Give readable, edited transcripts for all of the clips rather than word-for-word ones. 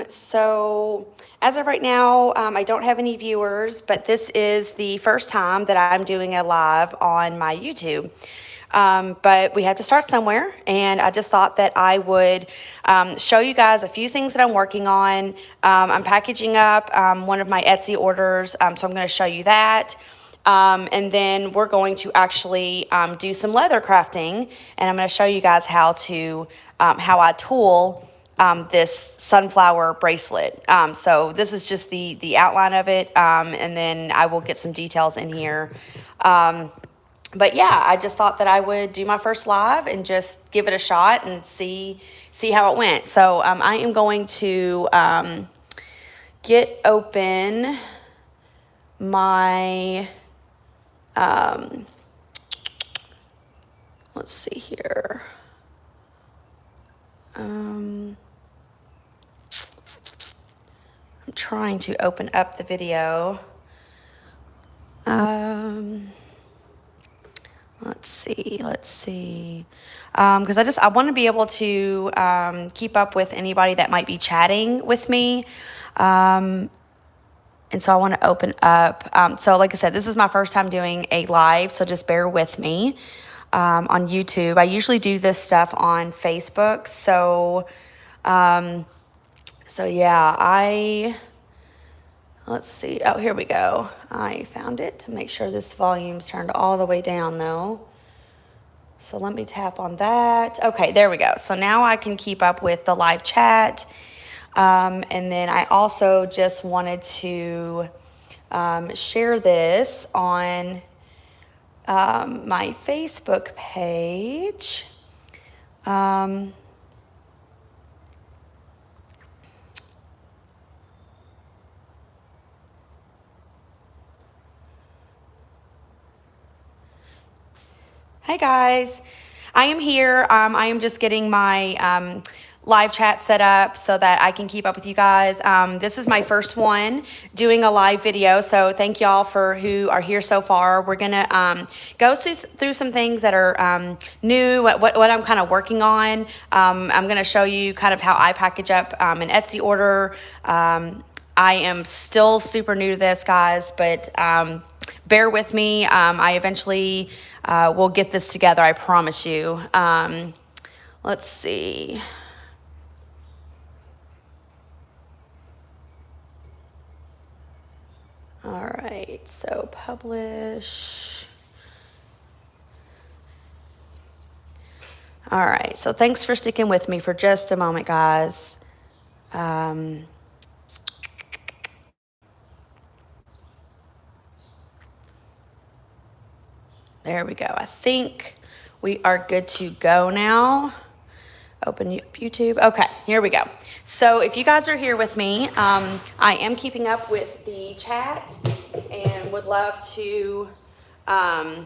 So as of right now, I don't have any viewers, but this is the first time that I'm doing a live on my YouTube. But we have to start somewhere, and I just thought that I would show you guys a few things that I'm working on. I'm packaging up one of my Etsy orders, so I'm going to show you that. And then we're going to actually do some leather crafting, and I'm going to show you guys how I tool this sunflower bracelet. So this is just the outline of it, and then I will get some details in here. But yeah, I just thought that I would do my first live and just give it a shot and see how it went. So I am going to get open my let's see here. I'm trying to open up the video. Let's see. Because I want to be able to keep up with anybody that might be chatting with me. And so I want to open up. So like I said, this is my first time doing a live, so just bear with me on YouTube. I usually do this stuff on Facebook. So yeah, let's see. Oh, here we go. I found it. Make sure this volume's turned all the way down though. So let me tap on that. Okay, there we go. So now I can keep up with the live chat. And then I also just wanted to share this on my Facebook page. Hi guys, I am here. I am just getting my live chat set up so that I can keep up with you guys. This is my first one doing a live video, so thank y'all for who are here so far. We're gonna go through some things that are new, what I'm kind of working on. I'm gonna show you kind of how I package up an Etsy order. I am still super new to this, guys, but bear with me. I eventually will get this together, I promise you. Let's see. All right, so publish. All right, so thanks for sticking with me for just a moment, guys. There we go. I think we are good to go now. Open YouTube. Okay, here we go. So if you guys are here with me, I am keeping up with the chat and would love to, I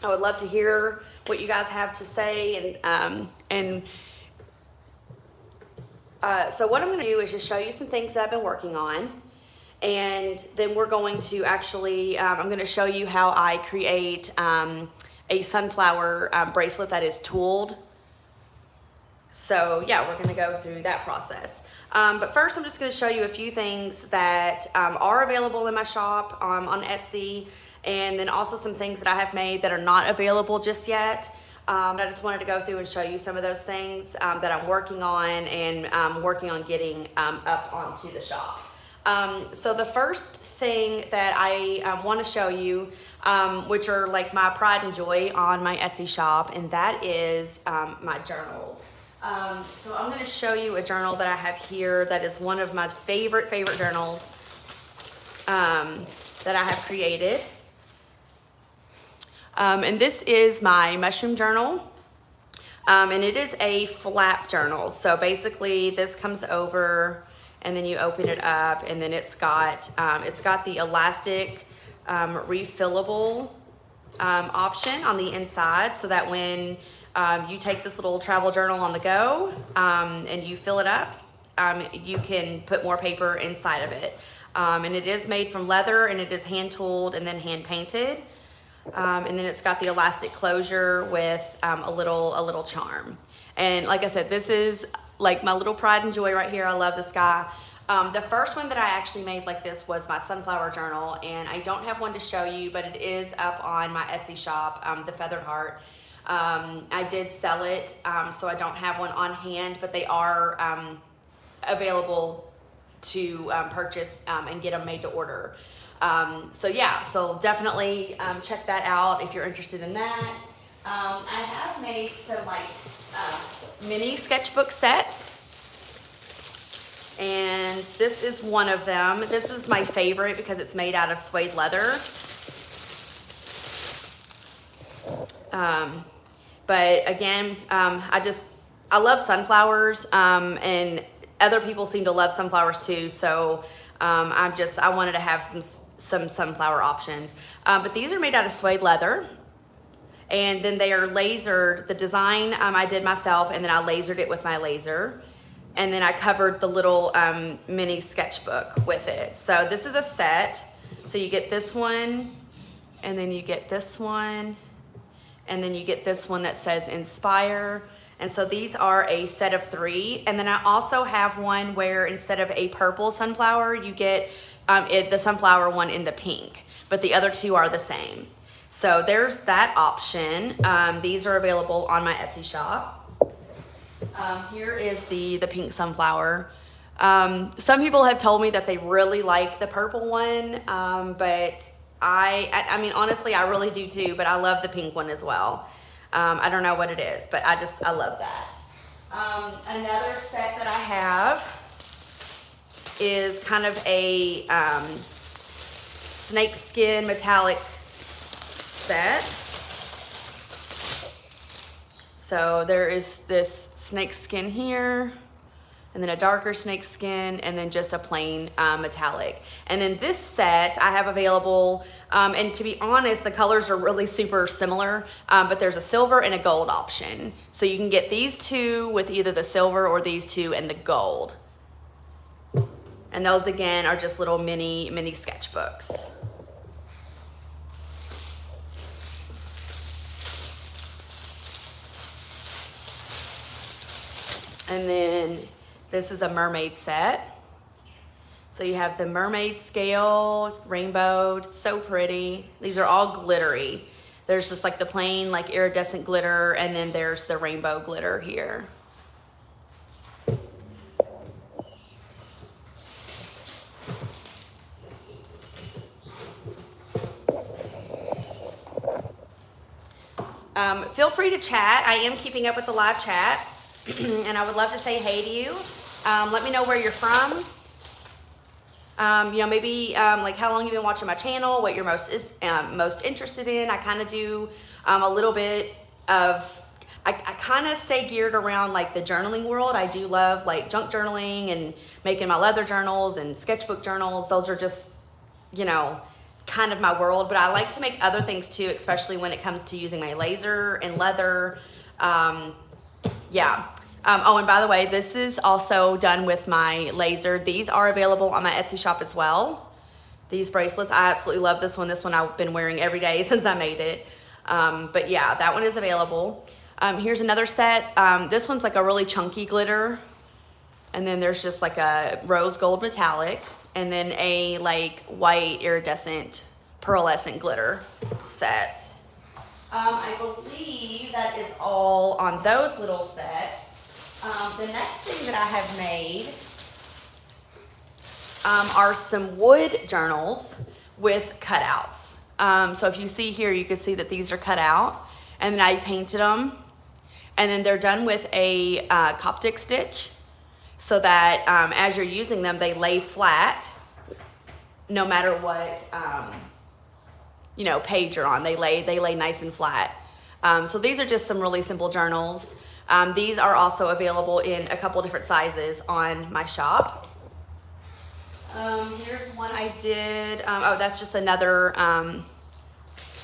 would love to hear what you guys have to say. So what I'm going to do is just show you some things that I've been working on. And then we're going to actually, I'm going to show you how I create a sunflower bracelet that is tooled. So yeah, we're going to go through that process. But first I'm just going to show you a few things that are available in my shop on Etsy, and then also some things that I have made that are not available just yet. I just wanted to go through and show you some of those things that I'm working on and working on getting up onto the shop. So the first thing that I want to show you, which are like my pride and joy on my Etsy shop, and that is my journals. So I'm going to show you a journal that I have here that is one of my favorite journals that I have created. And this is my mushroom journal. And it is a flap journal. So basically this comes over and then you open it up, and then it's got the elastic refillable option on the inside, so that when you take this little travel journal on the go and you fill it up, you can put more paper inside of it. And it is made from leather, and it is hand tooled and then hand painted. And then it's got the elastic closure with a little charm. And like I said, this is like my little pride and joy right here. I love this guy. The first one that I actually made like this was my sunflower journal, and I don't have one to show you, but it is up on my Etsy shop, The Feathered Heart. I did sell it, so I don't have one on hand, but they are available to purchase and get them made to order. So yeah, so definitely check that out if you're interested in that. I have made some like mini sketchbook sets, and this is one of them. This is my favorite because it's made out of suede leather. But again, I love sunflowers, and other people seem to love sunflowers too. So I wanted to have some sunflower options. But these are made out of suede leather, and then they are lasered. The design I did myself, and then I lasered it with my laser, and then I covered the little mini sketchbook with it. So this is a set. So you get this one, and then you get this one, and then you get this one that says Inspire. And so these are a set of 3. And then I also have one where instead of a purple sunflower, you get the sunflower one in the pink, but the other 2 are the same. So there's that option. These are available on my Etsy shop. Here is the pink sunflower. Some people have told me that they really like the purple one, but I mean, honestly, I really do too, but I love the pink one as well. I don't know what it is, but I love that. Another set that I have is kind of a snakeskin metallic set. So there is this snake skin here, and then a darker snake skin, and then just a plain metallic. And then this set I have available, and to be honest, the colors are really super similar, but there's a silver and a gold option. So you can get these 2 with either the silver or these 2 and the gold. And those again are just little mini sketchbooks. And then this is a mermaid set. So you have the mermaid scale, rainbow, it's so pretty. These are all glittery. There's just like the plain like iridescent glitter, and then there's the rainbow glitter here. Feel free to chat. I am keeping up with the live chat, and I would love to say hey to you. Let me know where you're from. You know, maybe like how long you've been watching my channel, what you're most interested in. I kind of do a little bit of, I kind of stay geared around like the journaling world. I do love like junk journaling and making my leather journals and sketchbook journals. Those are just, you know, kind of my world, but I like to make other things too, especially when it comes to using my laser and leather. Yeah. Oh, and by the way, this is also done with my laser. These are available on my Etsy shop as well. These bracelets, I absolutely love this one. This one I've been wearing every day since I made it. But yeah, that one is available. Here's another set. This one's like a really chunky glitter. And then there's just like a rose gold metallic, and then a like white iridescent pearlescent glitter set. I believe that is all on those little sets. The next thing that I have made are some wood journals with cutouts. So if you see here, you can see that these are cut out, and then I painted them, and then they're done with a Coptic stitch, so that as you're using them, they lay flat no matter what you know, page you're on. They lay nice and flat. So these are just some really simple journals. These are also available in a couple different sizes on my shop. Here's one I did. Oh, that's just another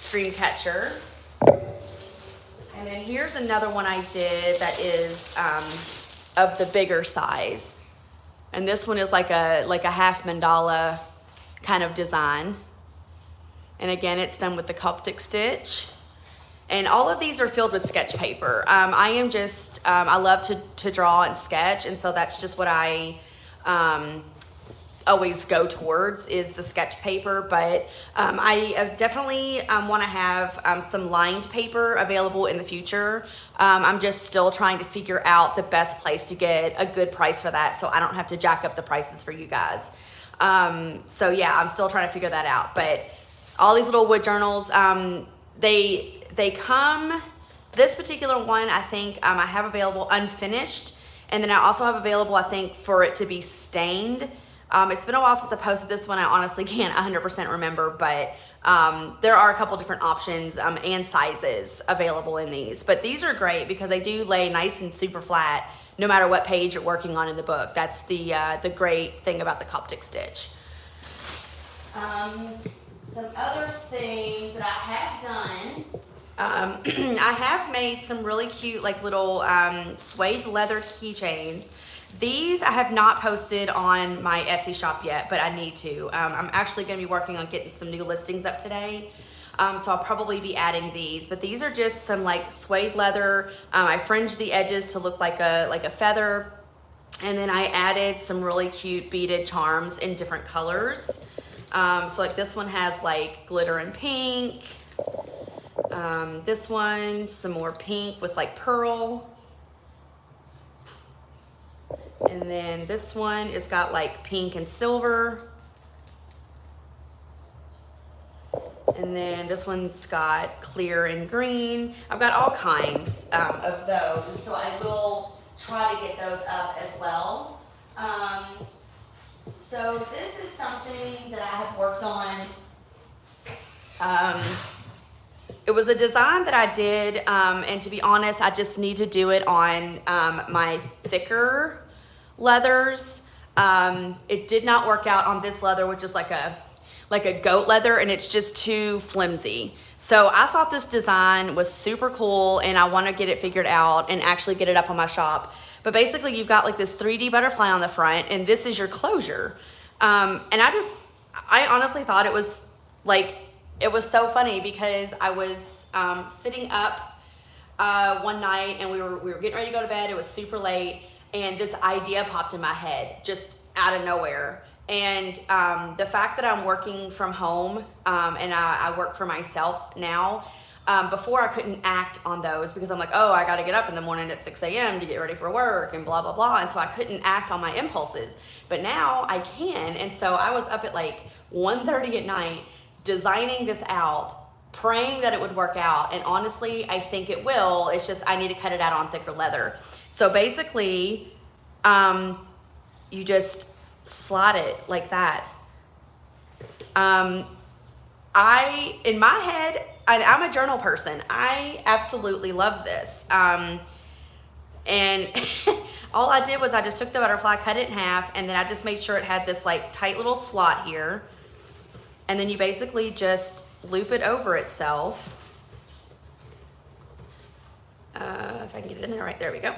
dream catcher. And then here's another one I did that is of the bigger size. And this one is like a half mandala kind of design. And again, it's done with the Coptic stitch. And all of these are filled with sketch paper. I am just, I love to draw and sketch, and so that's just what I always go towards, is the sketch paper. But I definitely want to have some lined paper available in the future. I'm just still trying to figure out the best place to get a good price for that, so I don't have to jack up the prices for you guys. So yeah, I'm still trying to figure that out. But all these little wood journals, they come, this particular one, I think I have available unfinished, and then I also have available, I think, for it to be stained. It's been a while since I posted this one. I honestly can't 100% remember, but there are a couple different options and sizes available in these. But these are great because they do lay nice and super flat no matter what page you're working on in the book. That's the great thing about the Coptic Stitch. Some other things that I have done, I have made some really cute like little suede leather keychains. These I have not posted on my Etsy shop yet, but I need to. I'm actually going to be working on getting some new listings up today. So I'll probably be adding these, but these are just some like suede leather. I fringed the edges to look like a feather, and then I added some really cute beaded charms in different colors. So like this one has like glitter and pink. This one, some more pink with like pearl. And then this one has got like pink and silver. And then this one's got clear and green. I've got all kinds of those, so I will try to get those up as well. So this is something that I have worked on. It was a design that I did, and to be honest, I just need to do it on my thicker leathers. It did not work out on this leather, which is like a goat leather, and it's just too flimsy. So I thought this design was super cool, and I want to get it figured out and actually get it up on my shop. But basically you've got like this 3D butterfly on the front, and this is your closure. And I honestly thought it was so funny because I was sitting up one night, and we were getting ready to go to bed. It was super late, and this idea popped in my head just out of nowhere. And the fact that I'm working from home, and I work for myself now, before I couldn't act on those because I'm like, oh, I got to get up in the morning at 6 a.m. to get ready for work and blah, blah, blah. And so I couldn't act on my impulses. But now I can. And so I was up at like 1:30 at night designing this out, praying that it would work out. And honestly, I think it will. It's just I need to cut it out on thicker leather. So basically, you just slide it like that. In my head, I'm a journal person. I absolutely love this. And all I did was I just took the butterfly, cut it in half, and then I just made sure it had this like tight little slot here. And then you basically just loop it over itself. If I can get it in there, right, there we go.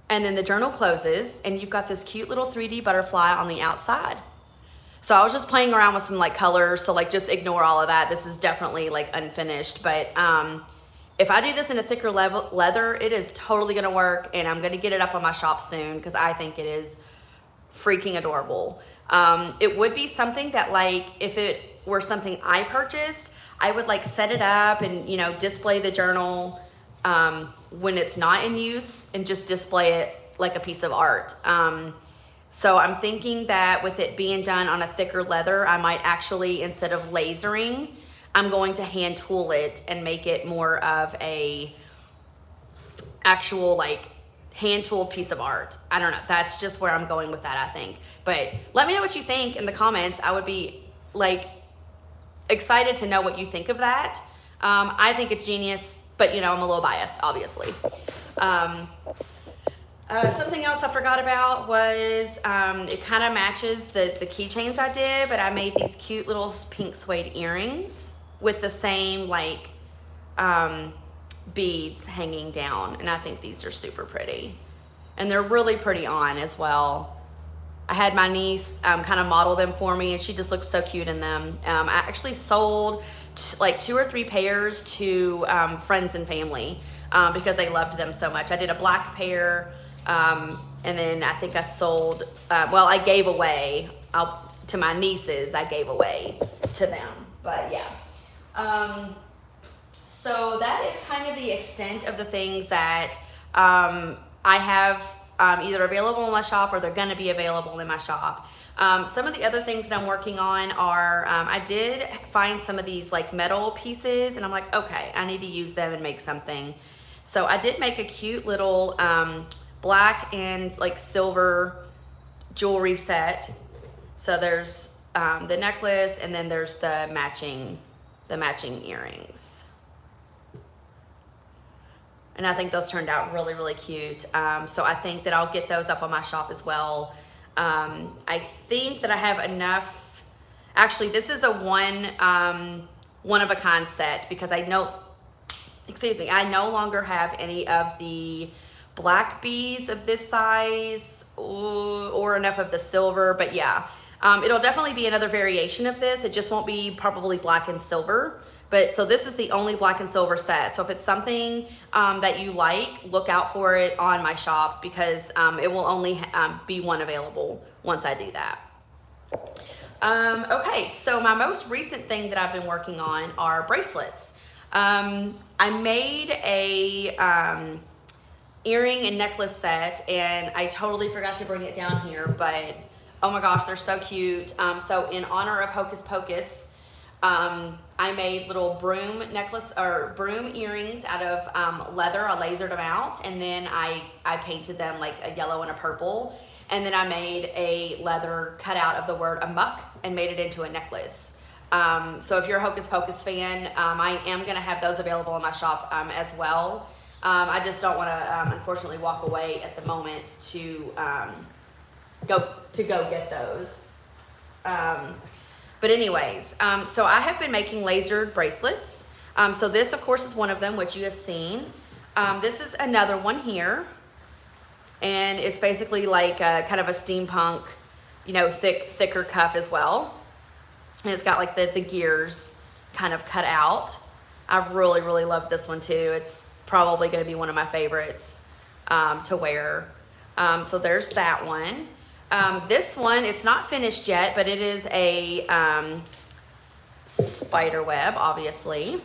And then the journal closes, and you've got this cute little 3D butterfly on the outside. So I was just playing around with some like colors, so like just ignore all of that. This is definitely like unfinished, but if I do this in a thicker leather, it is totally gonna work, and I'm gonna get it up on my shop soon because I think it is freaking adorable. It would be something that like, if it were something I purchased, I would like set it up and, you know, display the journal when it's not in use and just display it like a piece of art. So I'm thinking that with it being done on a thicker leather, I might actually, instead of lasering, I'm going to hand tool it and make it more of a actual like hand tooled piece of art. I don't know. That's just where I'm going with that, I think. But let me know what you think in the comments. I would be like excited to know what you think of that. I think it's genius, but you know, I'm a little biased, obviously. Something else I forgot about was it kind of matches the keychains I did, but I made these cute little pink suede earrings with the same like beads hanging down, and I think these are super pretty, and they're really pretty on as well. I had my niece kind of model them for me, and she just looked so cute in them. I actually sold like 2 or 3 pairs to friends and family because they loved them so much. I did a black pair, and then I think I sold, well, I gave away to my nieces, I gave away to them, but yeah. So that is kind of the extent of the things that I have either available in my shop or they're going to be available in my shop. Some of the other things that I'm working on are, I did find some of these like metal pieces and I'm like, okay, I need to use them and make something. So I did make a cute little black and like silver jewelry set. So there's the necklace and then there's the matching earrings. And I think those turned out really, really cute. So I think that I'll get those up on my shop as well. I think that I have enough. Actually, this is a one of a kind set because I no longer have any of the black beads of this size or enough of the silver, but yeah. It'll definitely be another variation of this. It just won't be probably black and silver. But so this is the only black and silver set. So if it's something that you like, look out for it on my shop because it will only be one available once I do that. Okay, so my most recent thing that I've been working on are bracelets. I made a earring and necklace set and I totally forgot to bring it down here, but oh my gosh, they're so cute. So in honor of Hocus Pocus, I made little broom necklace or broom earrings out of leather. I lasered them out and then I painted them like a yellow and a purple. And then I made a leather cutout of the word amok and made it into a necklace. So if you're a Hocus Pocus fan, I am gonna have those available in my shop as well. I just don't wanna unfortunately walk away at the moment to go get those. But anyways, so I have been making lasered bracelets. So this of course is one of them, which you have seen. This is another one here. And it's basically like a, kind of a steampunk, you know, thicker cuff as well. And it's got like the gears kind of cut out. I really, really love this one too. It's probably gonna be one of my favorites to wear. So there's that one. This one, it's not finished yet, but it is a spider web, obviously.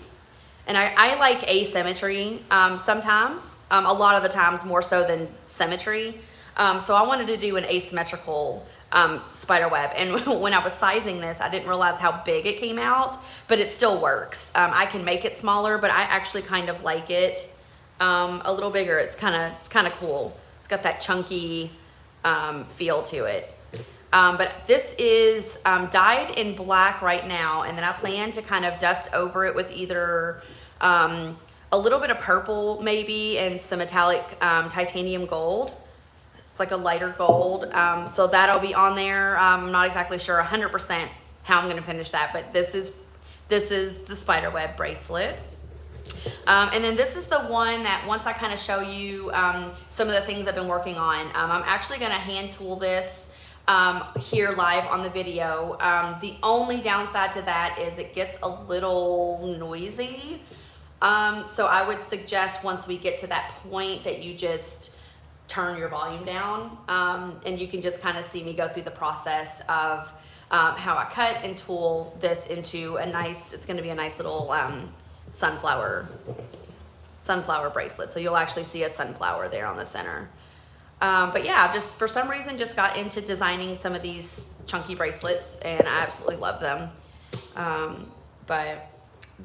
And I like asymmetry sometimes, a lot of the times more so than symmetry. So I wanted to do an asymmetrical spider web. And when I was sizing this, I didn't realize how big it came out, but it still works. I can make it smaller, but I actually kind of like it a little bigger. It's kind of cool. It's got that chunky feel to it. But this is dyed in black right now, and then I plan to kind of dust over it with either a little bit of purple maybe and some metallic titanium gold. It's like a lighter gold. So that'll be on there. I'm not exactly sure 100% how I'm gonna finish that, but this is the spider web bracelet. And then this is the one that once I kind of show you some of the things I've been working on, I'm actually gonna hand tool this here live on the video. The only downside to that is it gets a little noisy. So I would suggest once we get to that point that you just turn your volume down and you can just kind of see me go through the process of how I cut and tool this into a nice, it's gonna be a nice little sunflower bracelet. So you'll actually see a sunflower there on the center. But yeah, just for some reason just got into designing some of these chunky bracelets and I absolutely love them. But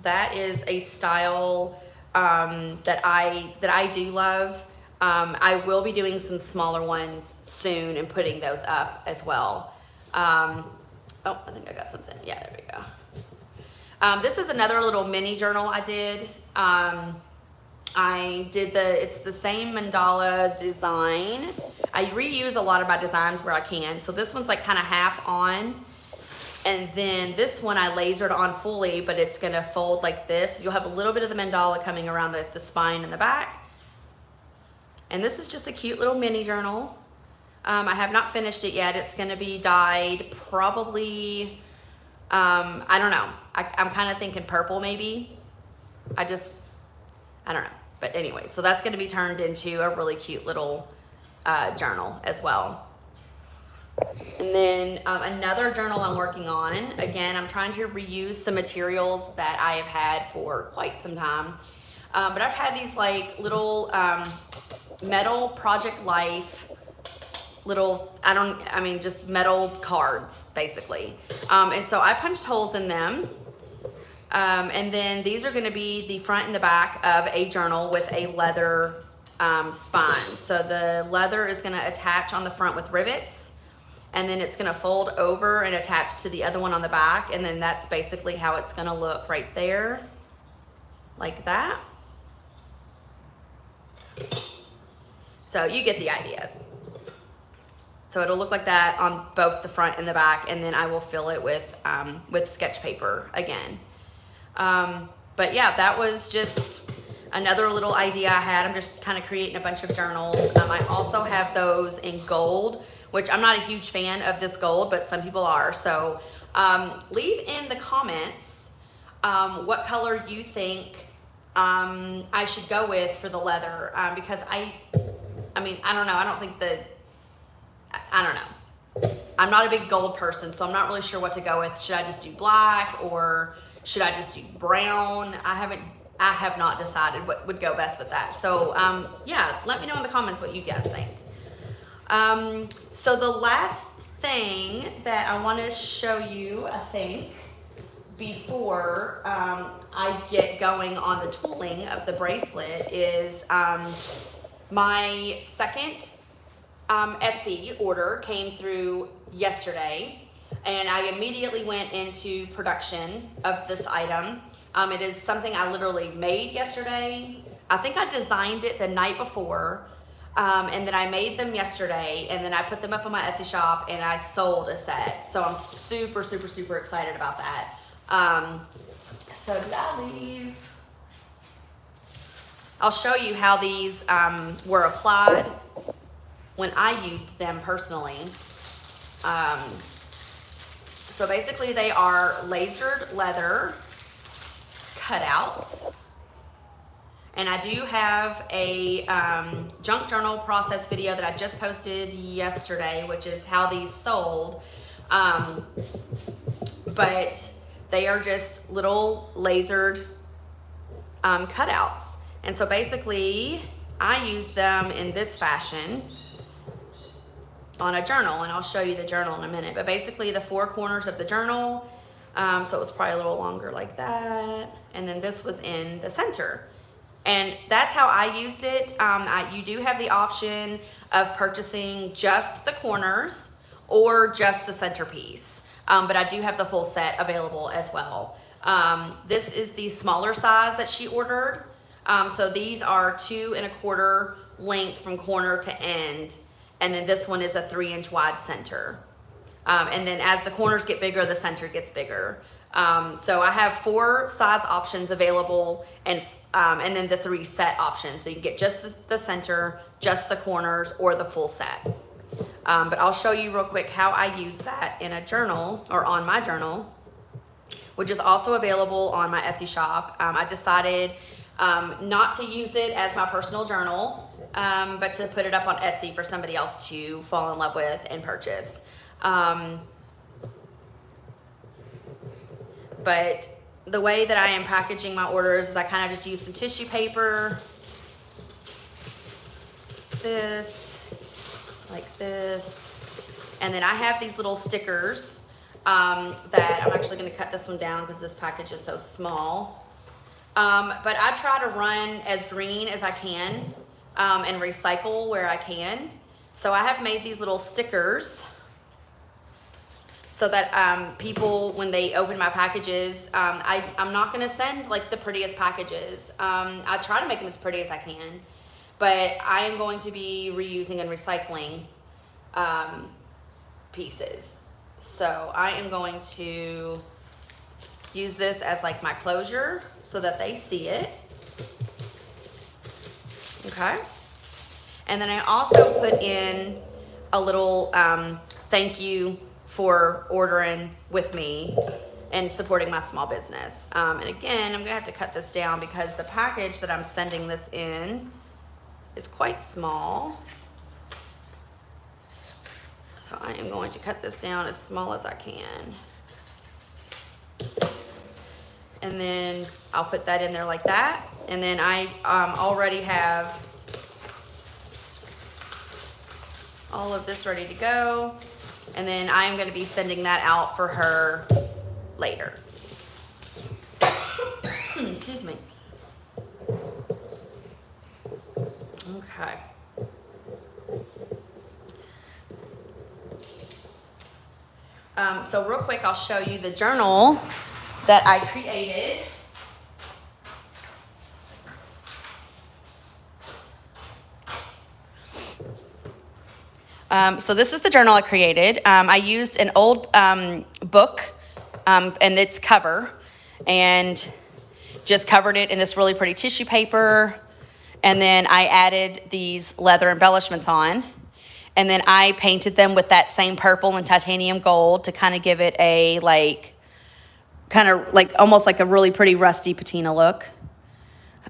that is a style that I do love. I will be doing some smaller ones soon and putting those up as well. Oh, I think I got something. Yeah, there we go. This is another little mini journal I did. It's the same mandala design. I reuse a lot of my designs where I can. So this one's like kind of half on. And then this one I lasered on fully, but it's gonna fold like this. You'll have a little bit of the mandala coming around the spine and the back. And this is just a cute little mini journal. I have not finished it yet. It's gonna be dyed probably I don't know. I'm kind of thinking purple maybe. I don't know. But anyway, so that's going to be turned into a really cute little journal as well. And then another journal I'm working on, again, I'm trying to reuse some materials that I have had for quite some time. But I've had these like little metal Project Life little, just metal cards basically. And so I punched holes in them. And then these are gonna be the front and the back of a journal with a leather spine. So the leather is gonna attach on the front with rivets, and then it's gonna fold over and attach to the other one on the back, and then that's basically how it's gonna look right there, like that. So you get the idea. So it'll look like that on both the front and the back, and then I will fill it with sketch paper again. But yeah, that was just another little idea I had. I'm just kind of creating a bunch of journals. I also have those in gold, which I'm not a huge fan of this gold, but some people are. So leave in the comments what color you think I should go with for the leather, because I don't know. I don't know. I'm not a big gold person, so I'm not really sure what to go with. Should I just do black or should I just do brown? I have not decided what would go best with that. So yeah, let me know in the comments what you guys think. So the last thing that I want to show you, I think, before I get going on the tooling of the bracelet is my second Etsy order came through yesterday, and I immediately went into production of this item. It is something I literally made yesterday. I think I designed it the night before, and then I made them yesterday, and then I put them up on my Etsy shop, and I sold a set. So I'm super, super, super excited about that. So did I leave? I'll show you how these were applied when I used them personally. So basically they are lasered leather cutouts. And I do have a junk journal process video that I just posted yesterday, which is how these sold. But they are just little lasered cutouts. And so basically I used them in this fashion on a journal, and I'll show you the journal in a minute, but basically the four corners of the journal, so it was probably a little longer like that, and then this was in the center, and that's how I used it. You do have the option of purchasing just the corners or just the centerpiece, but I do have the full set available as well. This is the smaller size that she ordered, so these are 2 1/4 length from corner to end. And then this one is a 3-inch wide center. And then as the corners get bigger, the center gets bigger. So I have 4 size options available, and then the 3 set options. So you can get just the center, just the corners, or the full set. But I'll show you real quick how I use that in a journal, or on my journal, which is also available on my Etsy shop. I decided not to use it as my personal journal, but to put it up on Etsy for somebody else to fall in love with and purchase. But the way that I am packaging my orders is I kind of just use some tissue paper, like this, and then I have these little stickers that I'm actually going to cut this one down because this package is so small. But I try to run as green as I can and recycle where I can. So I have made these little stickers so that people, when they open my packages, I'm not gonna send like the prettiest packages. I try to make them as pretty as I can, but I am going to be reusing and recycling pieces. So I am going to use this as like my closure so that they see it. Okay. And then I also put in a little thank you for ordering with me. and supporting my small business. And again, I'm gonna have to cut this down because the package that I'm sending this in is quite small. So I am going to cut this down as small as I can. And then I'll put that in there like that. And then I already have all of this ready to go. And then I'm going to be sending that out for her later. Excuse me. Okay. So real quick, I'll show you the journal that I created. So this is the journal I created. I used an old book and its cover and just covered it in this really pretty tissue paper. And then I added these leather embellishments on. And then I painted them with that same purple and titanium gold to kind of give it a almost like a really pretty rusty patina look.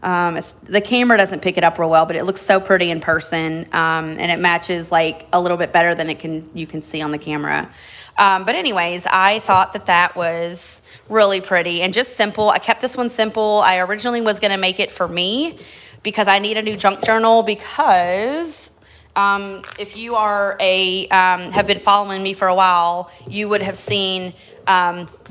The camera doesn't pick it up real well, but it looks so pretty in person, and it matches like a little bit better than you can see on the camera. But anyways, I thought that was really pretty and just simple. I kept this one simple. I originally was going to make it for me because I need a new junk journal because if you are have been following me for a while, you would have seen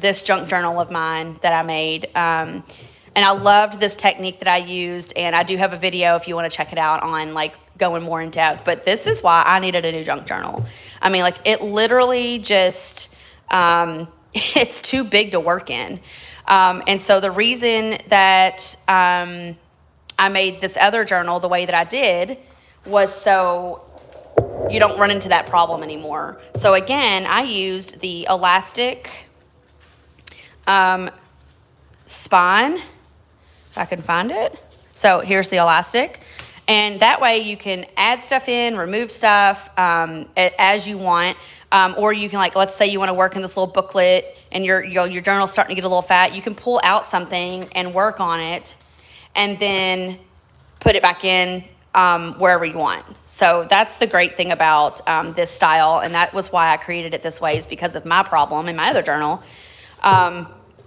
this junk journal of mine that I made. And I loved this technique that I used, and I do have a video if you want to check it out on like going more in depth. But this is why I needed a new junk journal. I mean, like it literally just it's too big to work in. And so the reason that I made this other journal the way that I did was so you don't run into that problem anymore. So again, I used the elastic spine. I can find it. So here's the elastic. And that way you can add stuff in, remove stuff as you want. Or you can, like, let's say you want to work in this little booklet and your journal's starting to get a little fat. You can pull out something and work on it and then put it back in wherever you want. So that's the great thing about this style. And that was why I created it this way, is because of my problem in my other journal.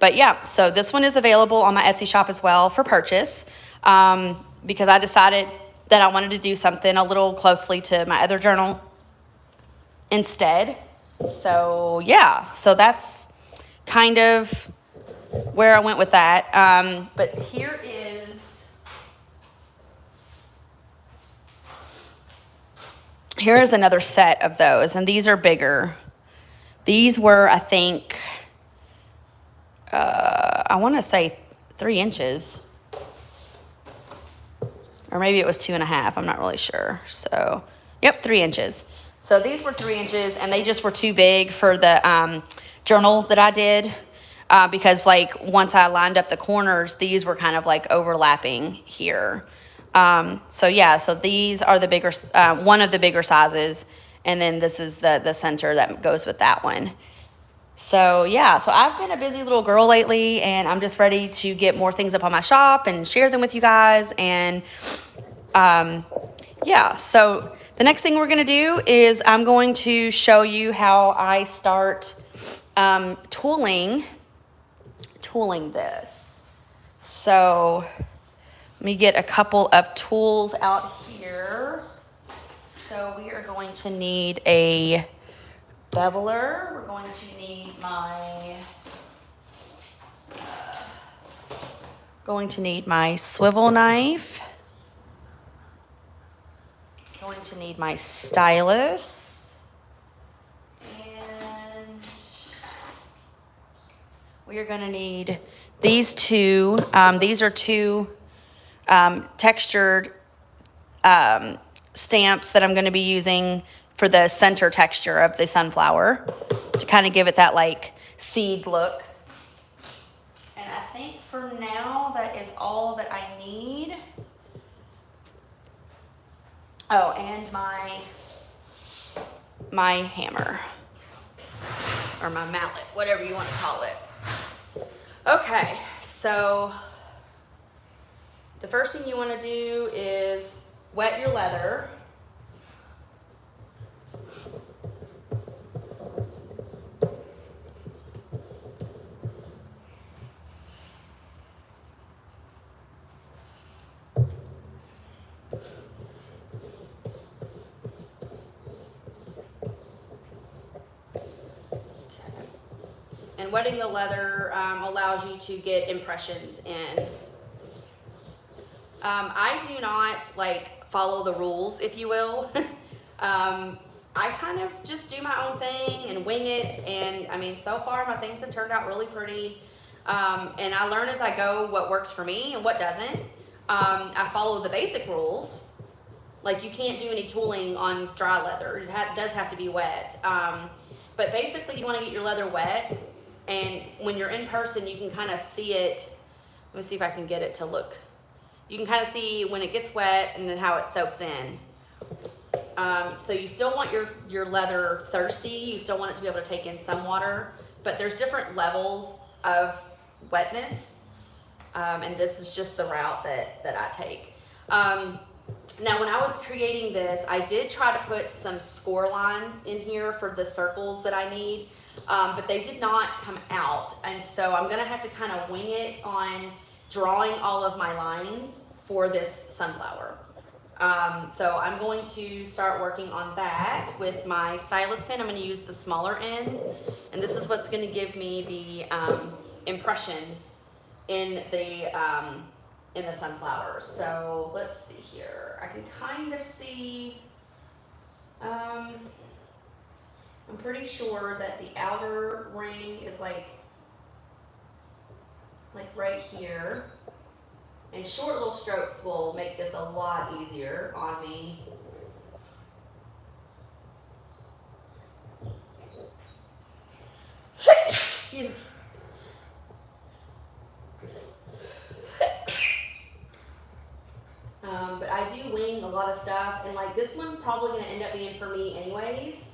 But yeah, so this one is available on my Etsy shop as well for purchase because I decided that I wanted to do something a little closely to my other journal instead. So yeah, so that's kind of where I went with that. But here is another set of those, and these are bigger. These were, I think, I want to say 3 inches, or maybe it was 2.5. I'm not really sure. So, yep, 3 inches. So these were 3 inches, and they just were too big for the journal that I did because, like, once I lined up the corners, these were kind of like overlapping here. So yeah, so these are the bigger, one of the bigger sizes, and then this is the center that goes with that one. So yeah, so I've been a busy little girl lately, and I'm just ready to get more things up on my shop and share them with you guys. And yeah, so the next thing we're gonna do is I'm going to show you how I start tooling this. So let me get a couple of tools out here. So we are going to need a beveler. We're going to need my swivel knife. Going to need my stylus. And we are going to need these two. These are two textured stamps that I'm going to be using for the center texture of the sunflower to kind of give it that like seed look. And I think for now that is all that I need. Oh, and my hammer or my mallet, whatever you want to call it. Okay, so the first thing you want to do is wet your leather. And wetting the leather allows you to get impressions in. I do not like follow the rules, if you will. I kind of just do my own thing and wing it. And I mean, so far my things have turned out really pretty. And I learn as I go what works for me and what doesn't. I follow the basic rules. Like you can't do any tooling on dry leather. It does have to be wet. But basically you want to get your leather wet. And when you're in person, you can kind of see it. Let me see if I can get it to look. You can kind of see when it gets wet and then how it soaks in. So you still want your leather thirsty. You still want it to be able to take in some water. But there's different levels of wetness. And this is just the route that I take. Now, when I was creating this, I did try to put some score lines in here for the circles that I need, but they did not come out. And so I'm gonna have to kind of wing it on drawing all of my lines for this sunflower. So I'm going to start working on that with my stylus pen. I'm gonna use the smaller end, and this is what's gonna give me the impressions in the sunflowers. So let's see here. I can kind of see, I'm pretty sure that the outer ring is like right here. And short little strokes will make this a lot easier on me. Excuse me. But I do wing a lot of stuff, and like this one's probably going to end up being for me anyways.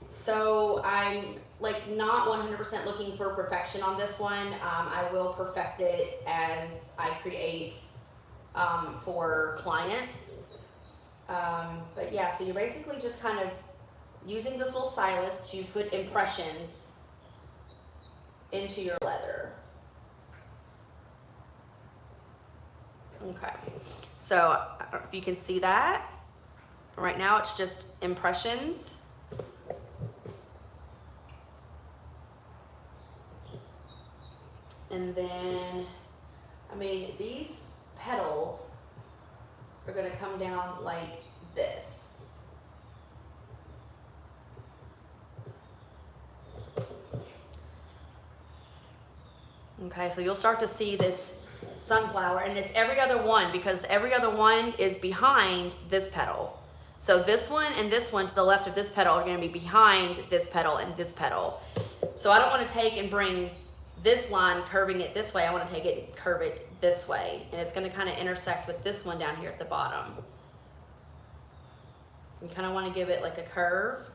So I'm like not 100% looking for perfection on this one. I will perfect it as I create for clients. But yeah, so you're basically just kind of using this little stylus to put impressions into your leather. Okay, so I don't know if you can see that. Right now it's just impressions. And then, I mean, these petals are gonna come down like this. Okay, so you'll start to see this sunflower, and it's every other one because every other one is behind this petal. So this one and this one to the left of this petal are going to be behind this petal and this petal. So I don't want to take and bring this line curving it this way. I want to take it and curve it this way, and it's going to kind of intersect with this one down here at the bottom. You kind of want to give it like a curve.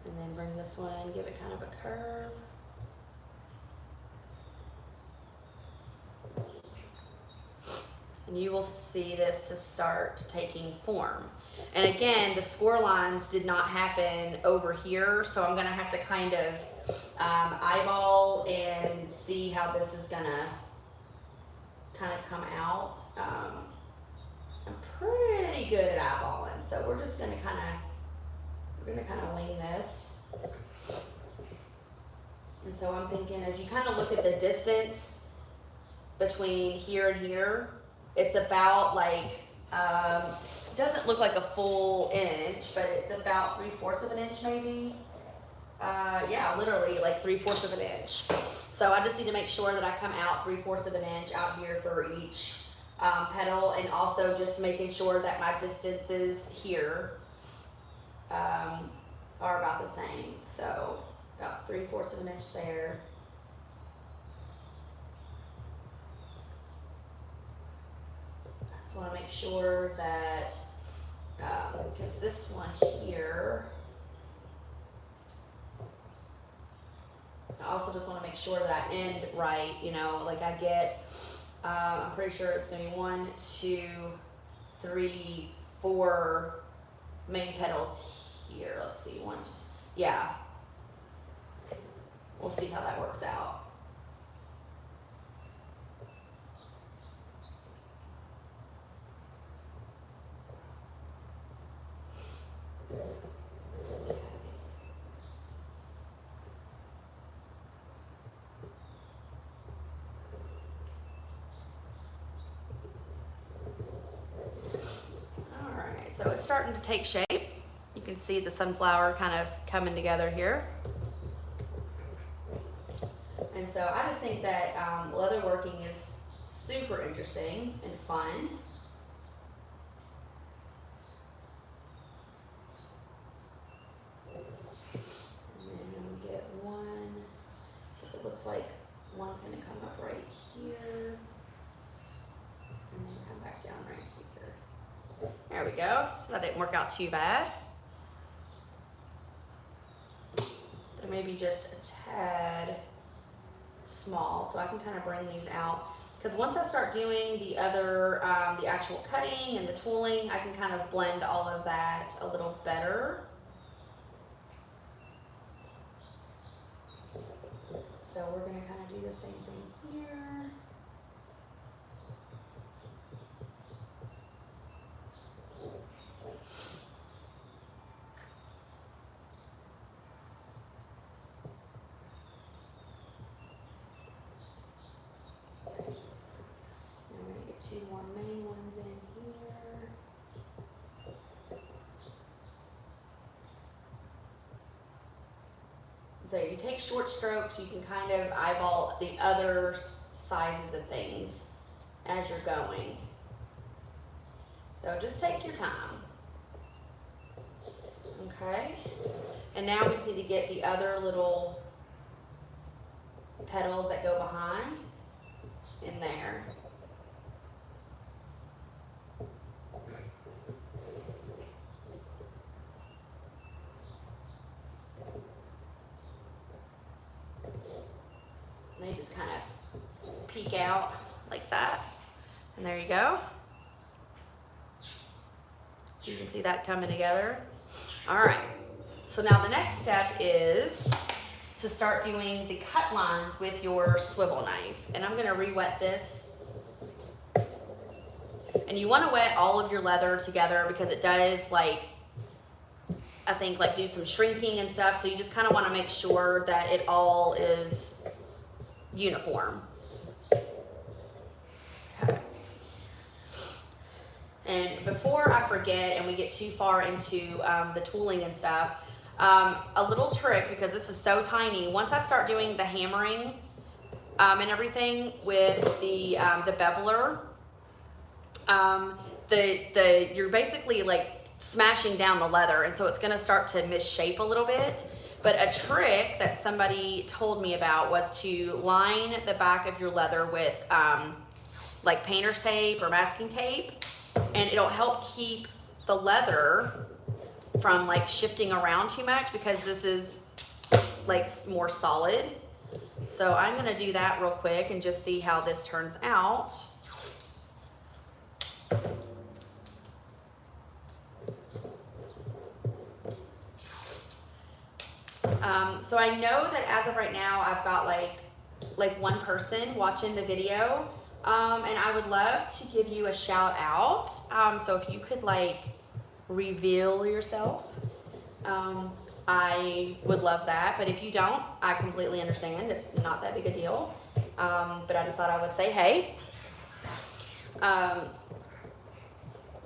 And then bring this one, give it kind of a curve. And you will see this to start taking form. And again, the score lines did not happen over here, so I'm gonna have to kind of eyeball and see how this is gonna kind of come out. I'm pretty good at eyeballing, so we're just gonna kind of wing this. And so I'm thinking, if you kind of look at the distance between here and here, it's about like, it doesn't look like a full inch, but it's about 3/4 of an inch maybe. Yeah, literally like 3/4 of an inch. So I just need to make sure that I come out 3/4 of an inch out here for each petal, and also just making sure that my distances here are about the same. So about 3/4 of an inch there. Just want to make sure that, because this one here, I also just want to make sure that I end right, you know, like I get, I'm pretty sure it's going to be 1, 2, 3, 4 main petals here. Let's see, yeah. We'll see how that works out. So it's starting to take shape. You can see the sunflower kind of coming together here. And so I just think that leatherworking is super interesting and fun. And then I'm gonna get one, because it looks like one's gonna come up right here, and then come back down right here. There we go. So that didn't work out too bad. They're maybe just a tad small, so I can kind of bring these out. Because once I start doing the other, the actual cutting and the tooling, I can kind of blend all of that a little better. So we're going to kind of do the same thing here. Two more main ones in here. So if you take short strokes, you can kind of eyeball the other sizes of things as you're going. So just take your time. Okay. And now we just need to get the other little petals that go behind in there. And they just kind of peek out like that. And there you go. So you can see that coming together. All right. So now the next step is to start doing the cut lines with your swivel knife. And I'm going to re-wet this. And you want to wet all of your leather together because it does, like, I think, like, do some shrinking and stuff. So you just kind of want to make sure that it all is uniform. Okay. And before I forget and we get too far into the tooling and stuff, a little trick, because this is so tiny, once I start doing the hammering and everything with the beveler, you're basically like smashing down the leather, and so it's going to start to misshape a little bit. But a trick that somebody told me about was to line the back of your leather with like painter's tape or masking tape, and it'll help keep the leather from like shifting around too much, because this is like more solid. So I'm going to do that real quick and just see how this turns out. So I know that as of right now, I've got like one person watching the video, and I would love to give you a shout out. So if you could like reveal yourself, I would love that. But if you don't, I completely understand. It's not that big a deal. But I just thought I would say hey.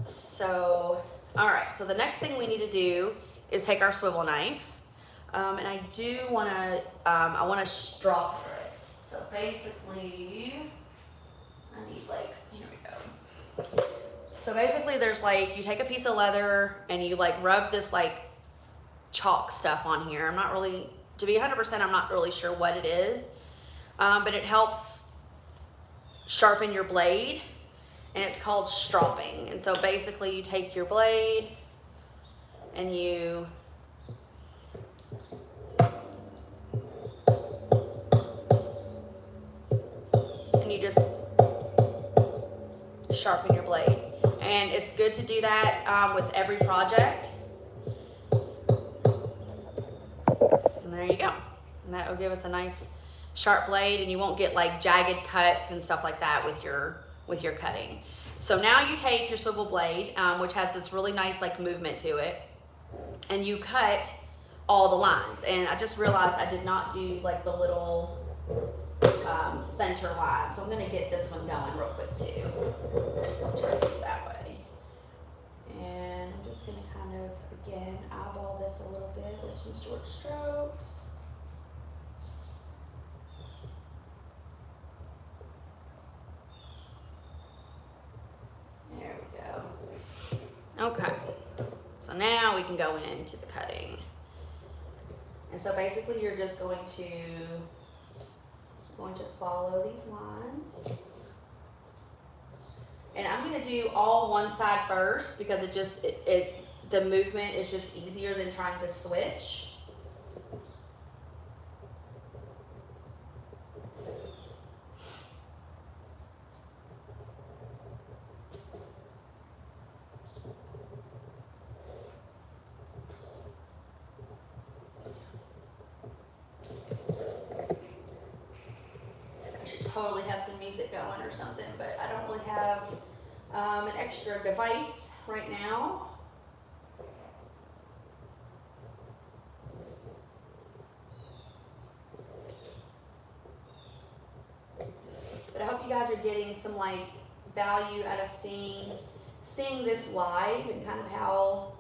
So, all right. So the next thing we need to do is take our swivel knife. And I do want to, I want to strop this. So basically, I need like, here we go. So basically there's like, you take a piece of leather and you like rub this like chalk stuff on here. I'm not really, to be 100%, I'm not really sure what it is. But it helps sharpen your blade, and it's called stropping. And so basically you take your blade and you sharpen your blade. And it's good to do that with every project. And there you go. And that will give us a nice sharp blade, and you won't get like jagged cuts and stuff like that with your cutting. So now you take your swivel blade, which has this really nice like movement to it, and you cut all the lines. And I just realized I did not do like the little center line. So I'm gonna get this one going real quick too. Let's turn this that way. And I'm just gonna kind of, again, eyeball this a little bit with some short strokes. There we go. Okay, so now we can go into the cutting. And so basically you're just going to follow these lines. And I'm gonna do all one side first because the movement is just easier than trying to switch. Totally have some music going or something, but I don't really have an extra device right now. But I hope you guys are getting some like value out of seeing this live, and kind of how,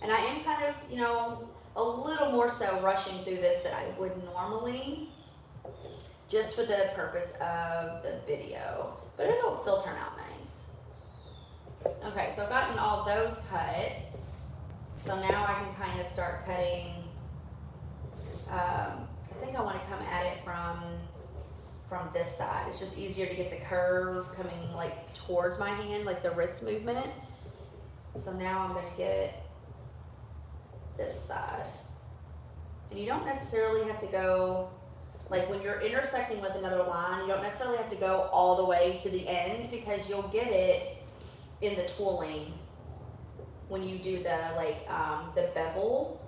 and I am kind of, you know, a little more so rushing through this than I would normally, just for the purpose of the video, but it'll still turn out nice. Okay, so I've gotten all those cut. So now I can kind of start cutting. I think I want to come at it from this side. It's just easier to get the curve coming like towards my hand, like the wrist movement. So now I'm gonna get this side. And you don't necessarily have to go, like when you're intersecting with another line, you don't necessarily have to go all the way to the end, because you'll get it in the tooling when you do the like the bevel.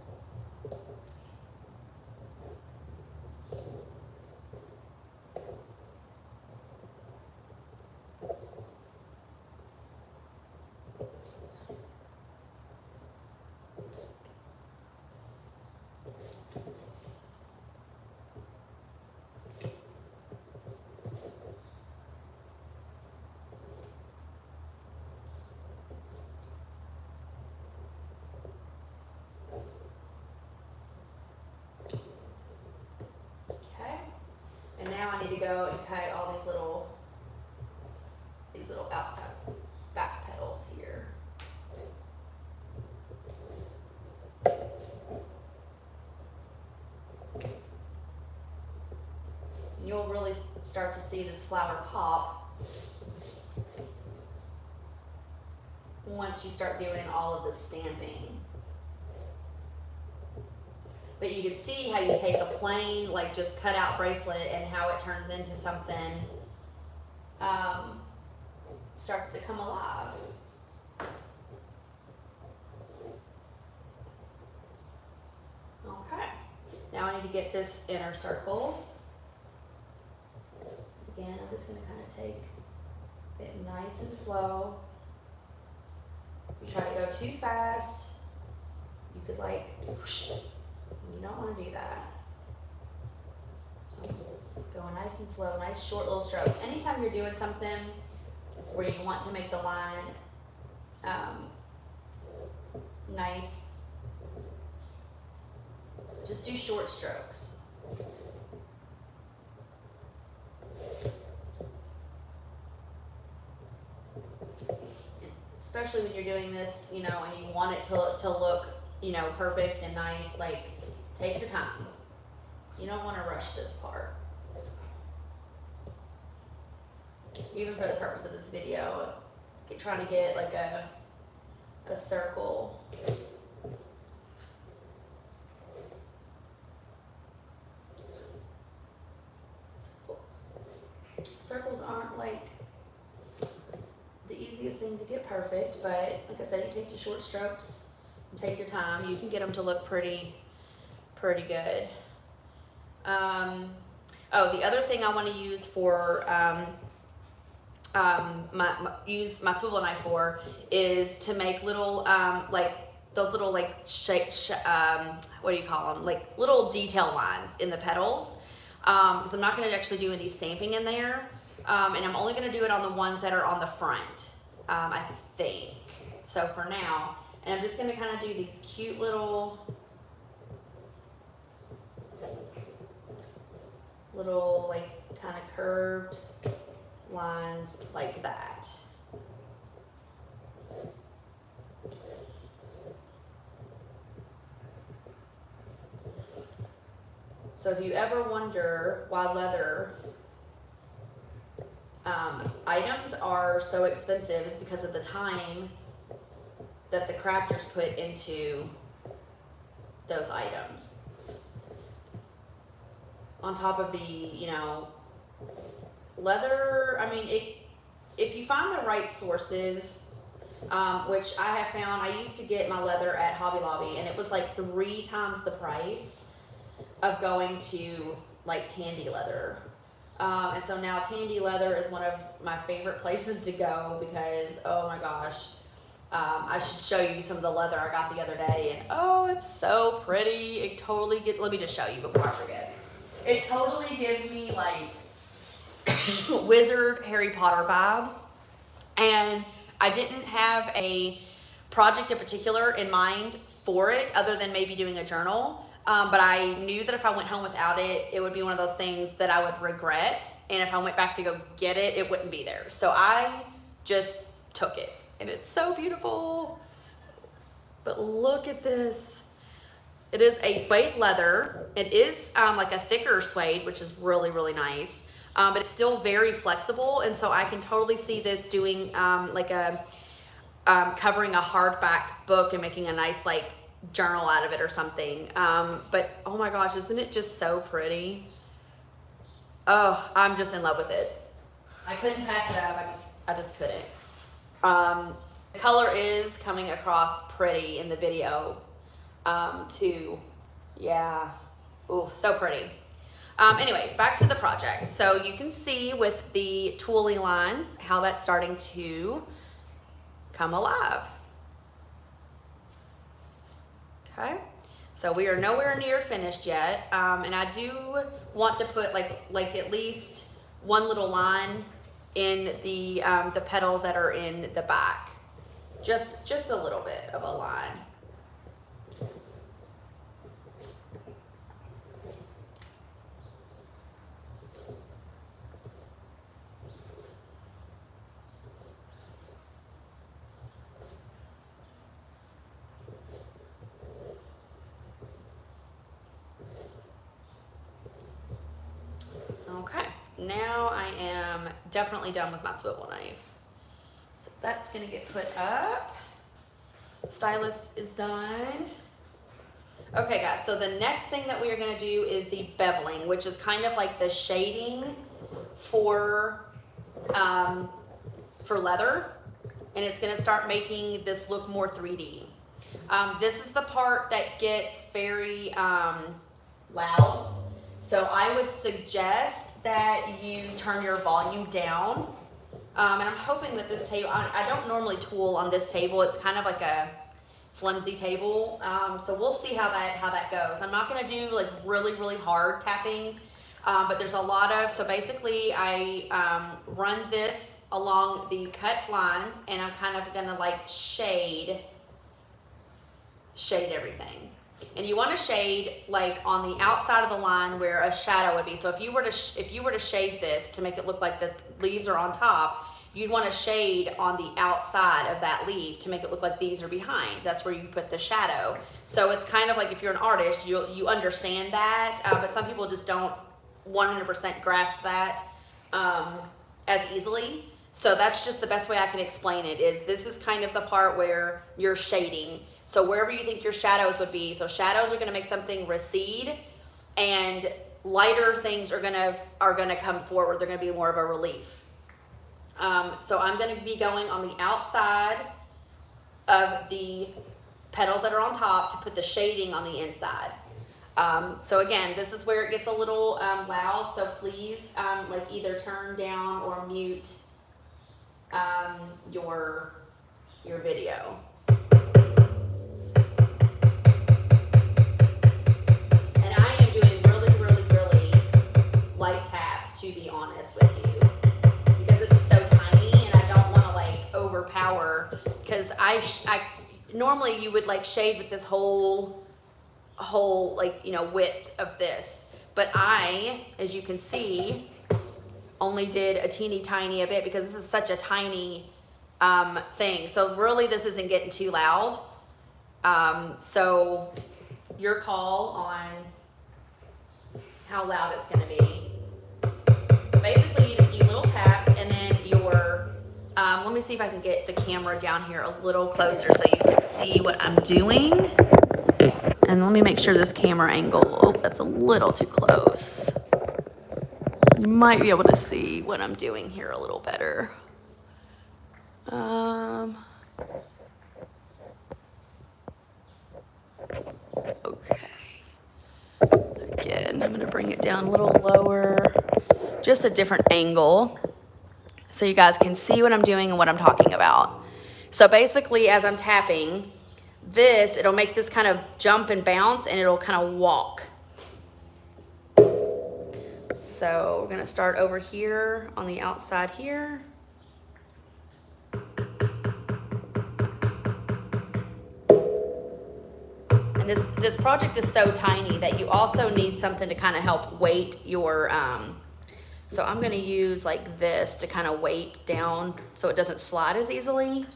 And now I need to go and cut all these little outside back petals here. And you'll really start to see this flower pop once you start doing all of the stamping. But you can see how you take a plain, like just cut out bracelet, and how it turns into something, starts to come alive. Okay, now I need to get this inner circle. Again, I'm just gonna kind of take it nice and slow. If you try to go too fast, you could like, whoosh. You don't want to do that. So I'm just going nice and slow, nice short little strokes. Anytime you're doing something where you want to make the line nice, just do short strokes. Especially when you're doing this, you know, and you want it to look, you know, perfect and nice, like, take your time. You don't want to rush this part. Even for the purpose of this video, trying to get like a circle. Circles aren't like the perfect, but like I said, you take your short strokes and take your time. You can get them to look pretty good. Oh, the other thing I want to use for use my swivel knife for is to make little like those little like what do you call them, like little detail lines in the petals, because I'm not going to actually do any stamping in there, and I'm only going to do it on the ones that are on the front, I think. So for now, and I'm just going to kind of do these cute little like kind of curved lines like that. So if you ever wonder why leather items are so expensive, is because of the time that the crafters put into those items. On top of the, you know, leather, I mean, if you find the right sources, which I have found, I used to get my leather at Hobby Lobby, and it was like 3 times the price of going to like Tandy Leather. And so now Tandy Leather is one of my favorite places to go because, oh my gosh, I should show you some of the leather I got the other day, and oh, it's so pretty. It totally let me just show you before I forget. It totally gives me like Wizard Harry Potter vibes, and I didn't have a project in particular in mind for it other than maybe doing a journal, but I knew that if I went home without it, it would be one of those things that I would regret, and if I went back to go get it, it wouldn't be there. So I just took it, and it's so beautiful. But look at this. It is a suede leather. It is like a thicker suede, which is really, really nice. But it's still very flexible, and so I can totally see this doing like a covering a hardback book and making a nice like journal out of it or something. But oh my gosh, isn't it just so pretty? Oh, I'm just in love with it. I couldn't pass it up. I just couldn't. The color is coming across pretty in the video too. Yeah. Ooh, so pretty. Anyways, back to the project. So you can see with the tooling lines how that's starting to come alive. Okay, so we are nowhere near finished yet, and I do want to put like at least one little line in the petals that are in the back, just a little bit of a line. Okay, now I am definitely done with my swivel knife. So that's gonna get put up. Stylus is done. Okay guys, so the next thing that we are gonna do is the beveling, which is kind of like the shading for leather, and it's gonna start making this look more 3D. This is the part that gets very loud. So I would suggest that you turn your volume down. And I'm hoping that this table, I don't normally tool on this table. It's kind of like a flimsy table. So we'll see how that goes. I'm not gonna do like really, really hard tapping, but there's a lot of, so basically I run this along the cut lines, and I'm kind of gonna like shade everything. And you want to shade like on the outside of the line where a shadow would be. So if you were to shade this to make it look like the leaves are on top, you'd want to shade on the outside of that leaf to make it look like these are behind. That's where you put the shadow. So it's kind of like, if you're an artist, you understand that, but some people just don't 100% grasp that as easily. So that's just the best way I can explain it, is this is kind of the part where you're shading. So wherever you think your shadows would be, so shadows are gonna make something recede, and lighter things are gonna come forward. They're gonna be more of a relief. So I'm going to be going on the outside of the petals that are on top to put the shading on the inside. So again, this is where it gets a little loud, so please like either turn down or mute your video. And I am doing really light taps, to be honest with you, because this is so tiny and I don't want to like overpower, because I normally you would like shade with this whole like, you know, width of this, but I, as you can see, only did a teeny tiny a bit because this is such a tiny thing. So really this isn't getting too loud. So your call on how loud it's going to be. Basically you just do little taps, and then your let me see if I can get the camera down here a little closer so you can see what I'm doing. And let me make sure this camera angle, oh, that's a little too close. You might be able to see what I'm doing here a little better. Okay. Again, I'm gonna bring it down a little lower, just a different angle, so you guys can see what I'm doing and what I'm talking about. So basically, as I'm tapping this, it'll make this kind of jump and bounce, and it'll kind of walk. So we're gonna start over here on the outside here. And this project is so tiny that you also need something to kind of help weight your, so I'm gonna use like this to kind of weight down so it doesn't slide as easily.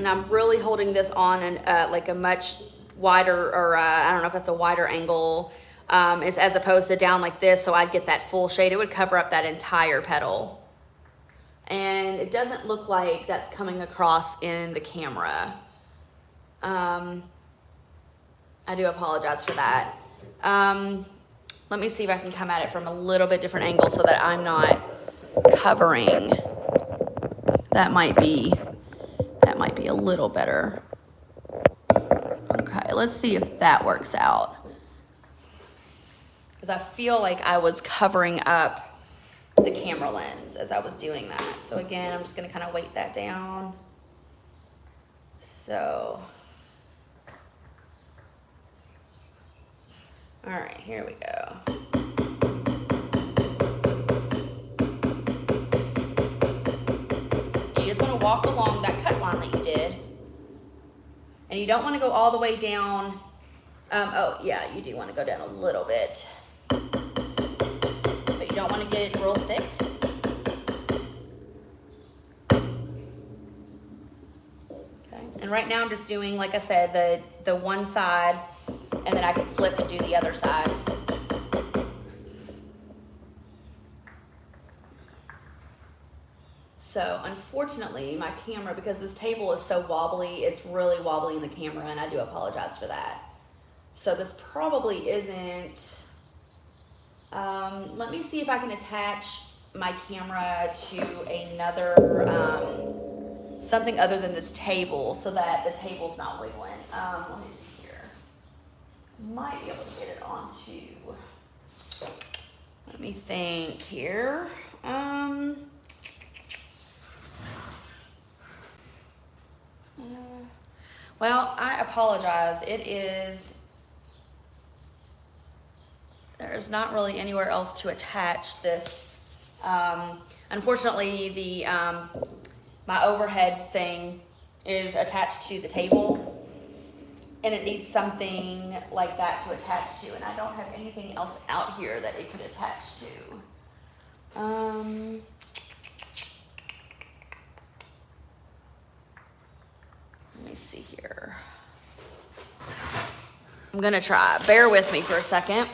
I'm really holding this on and like a much wider, or I don't know if that's a wider angle, as opposed to down like this, so I'd get that full shade. It would cover up that entire petal. And it doesn't look like that's coming across in the camera. I do apologize for that. Let me see if I can come at it from a little bit different angle so that I'm not covering. That might be a little better. Okay, let's see if that works out. Because I feel like I was covering up the camera lens as I was doing that. So again, I'm just gonna kind of weight that down. So, all right, here we go. You just want to walk along that cut line that you did. And you don't want to go all the way down. Oh, yeah, you do want to go down a little bit. But you don't want to get it real thick. Okay. And right now I'm just doing, like I said, the one side, and then I can flip and do the other sides. So unfortunately, my camera, because this table is so wobbly, it's really wobbly in the camera, and I do apologize for that. So this probably isn't, let me see if I can attach my camera to another, something other than this table so that the table's not wiggling. Let me see here. Might be able to get it onto, let me think here. Well, I apologize. There's not really anywhere else to attach this. Unfortunately, the my overhead thing is attached to the table, and it needs something like that to attach to, and I don't have anything else out here that it could attach to. Let me see here. I'm gonna try. Bear with me for a second.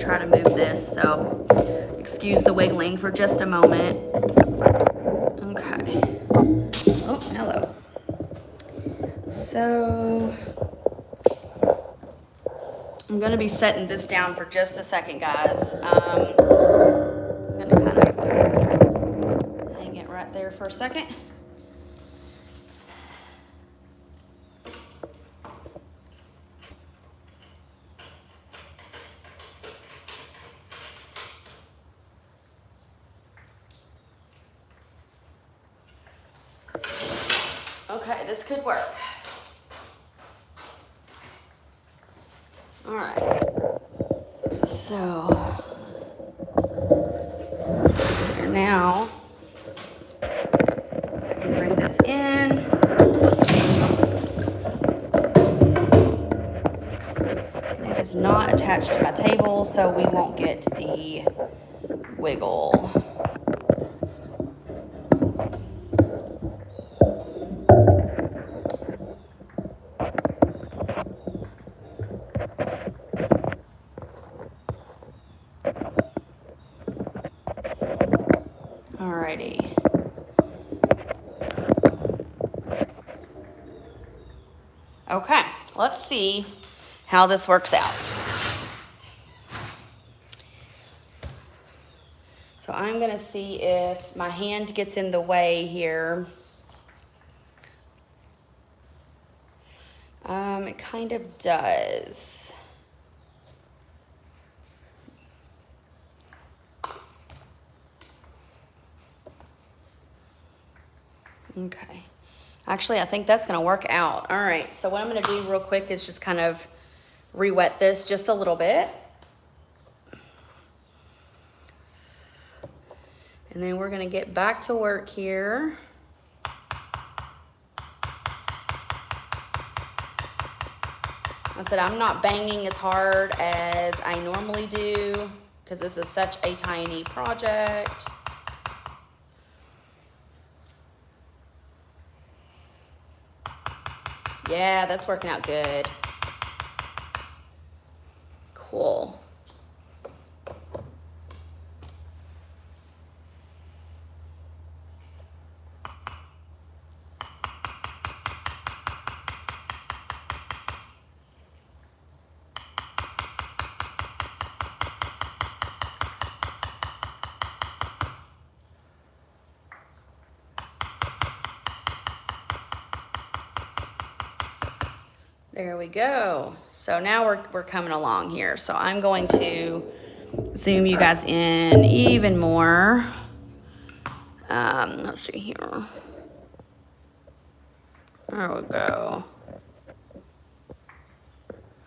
try to move this, so excuse the wiggling for just a moment. Okay. Oh, hello. So I'm gonna be setting this down for just a second, guys. I'm gonna kind of hang it right there for a second. Okay, this could work. All right. So now bring this in. And it is not attached to my table, so we won't get the wiggle. Alrighty. Okay, let's see how this works out. So I'm gonna see if my hand gets in the way here. It kind of does. Okay. Actually, I think that's gonna work out. All right, so what I'm gonna do real quick is just kind of re-wet this just a little bit. And then we're gonna get back to work here. I said I'm not banging as hard as I normally do because this is such a tiny project. Yeah, that's working out good. Cool. There we go. So now we're coming along here. So I'm going to zoom you guys in even more. Let's see here. There we go.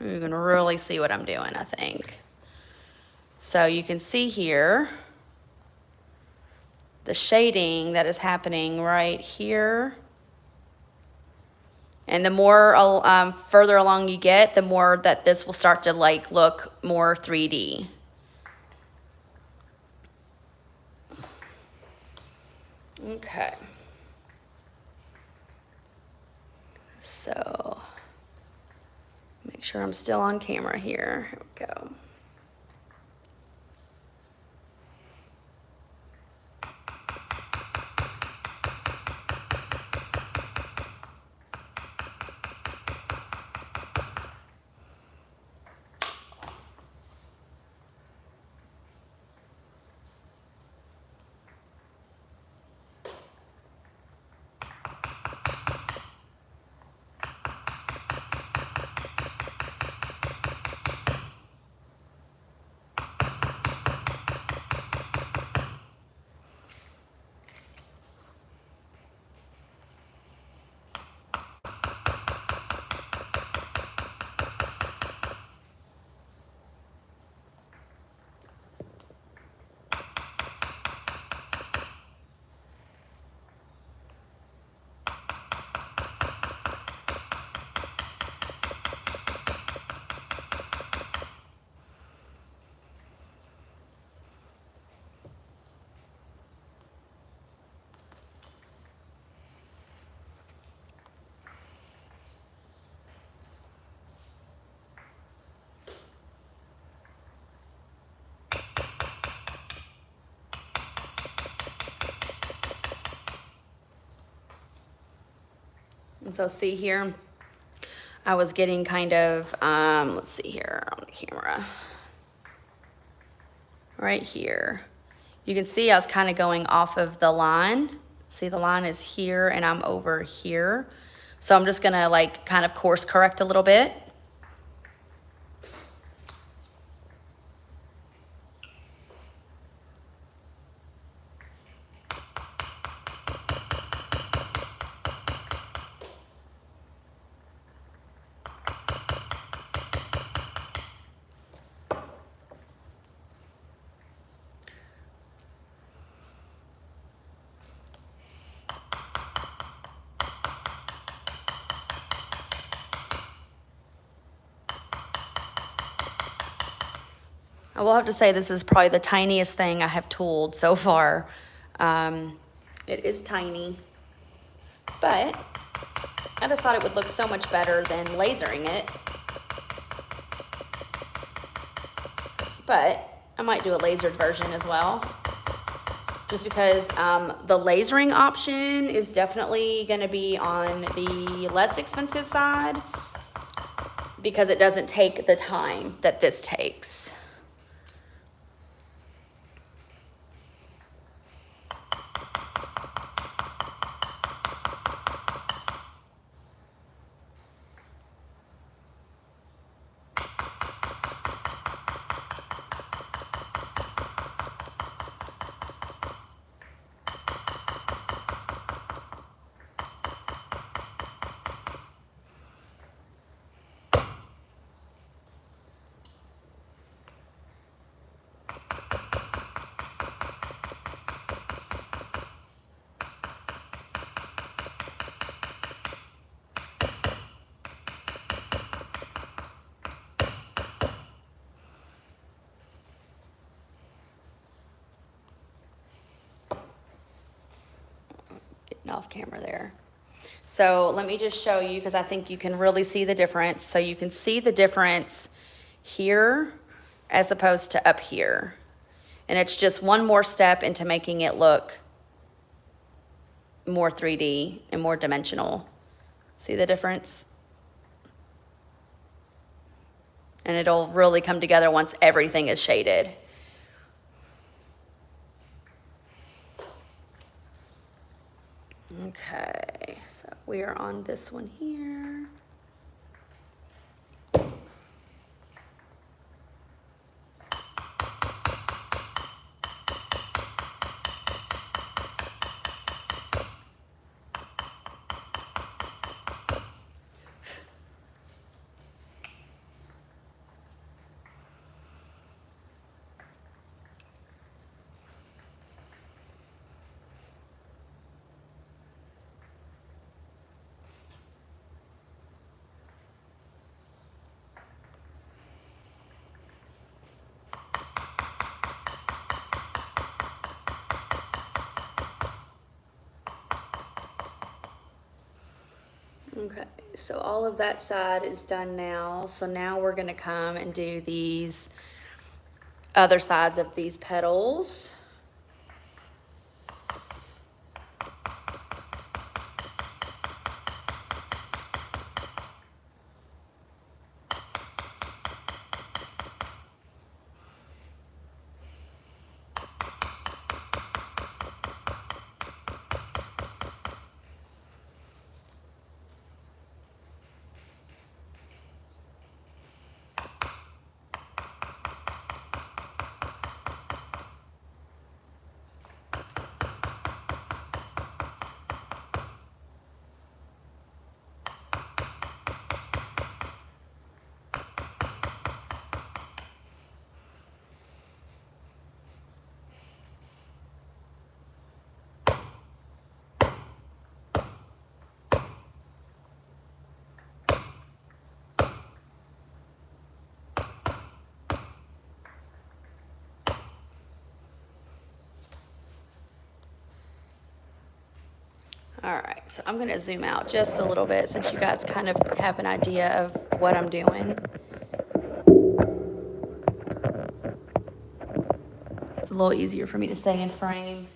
You can really see what I'm doing, I think. So you can see here the shading that is happening right here. And the more further along you get, the more that this will start to like look more 3D. Okay. So make sure I'm still on camera here. Here we go. And so see here, I was getting kind of, let's see here on the camera. Right here. You can see I was kind of going off of the line. See, the line is here and I'm over here. So I'm just gonna like kind of course correct a little bit. I will have to say this is probably the tiniest thing I have tooled so far. It is tiny, but I just thought it would look so much better than lasering it. But I might do a lasered version as well, just because the lasering option is definitely going to be on the less expensive side because it doesn't take the time that this takes. Off camera there. So let me just show you because I think you can really see the difference. So you can see the difference here as opposed to up here. And it's just one more step into making it look more 3D and more dimensional. See the difference? And it'll really come together once everything is shaded. Okay, so we are on this one here. Okay, so all of that side is done now. So now we're gonna come and do these other sides of these petals. All right, so I'm gonna zoom out just a little bit since you guys kind of have an idea of what I'm doing. It's a little easier for me to stay in frame.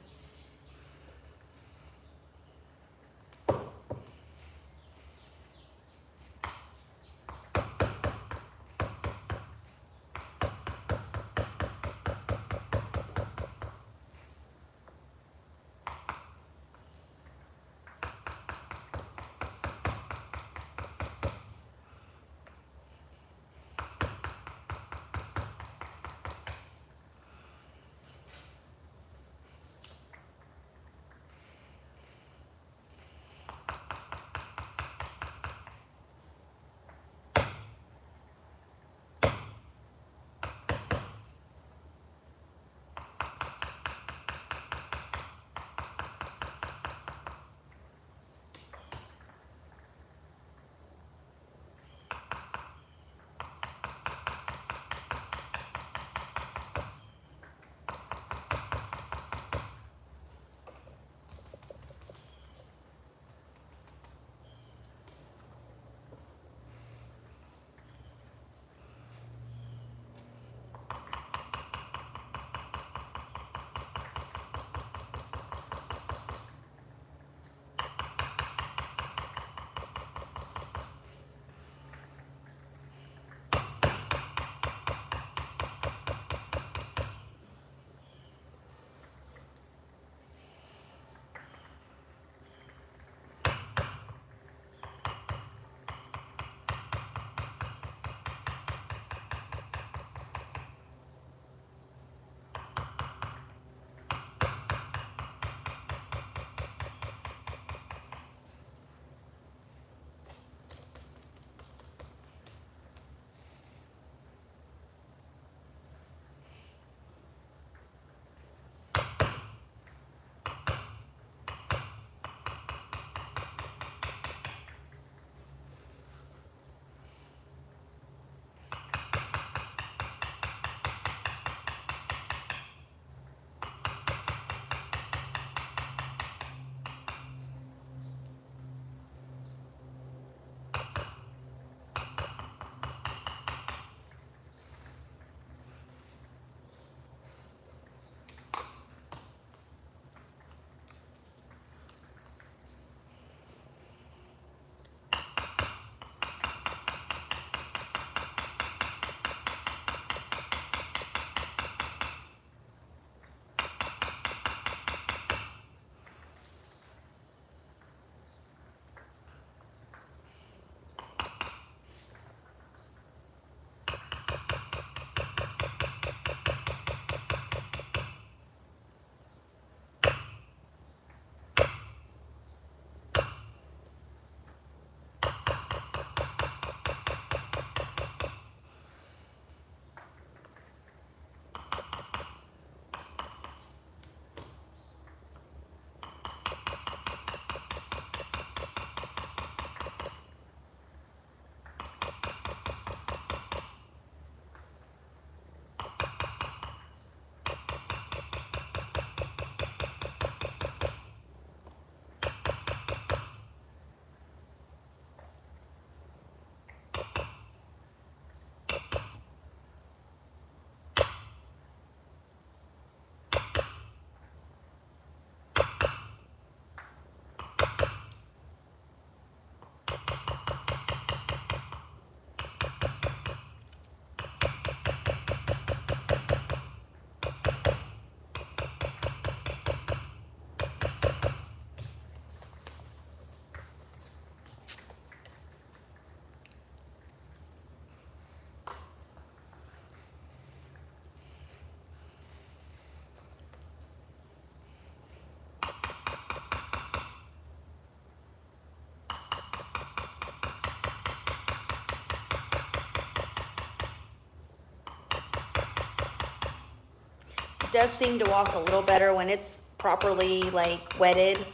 does seem to walk a little better when it's properly like wetted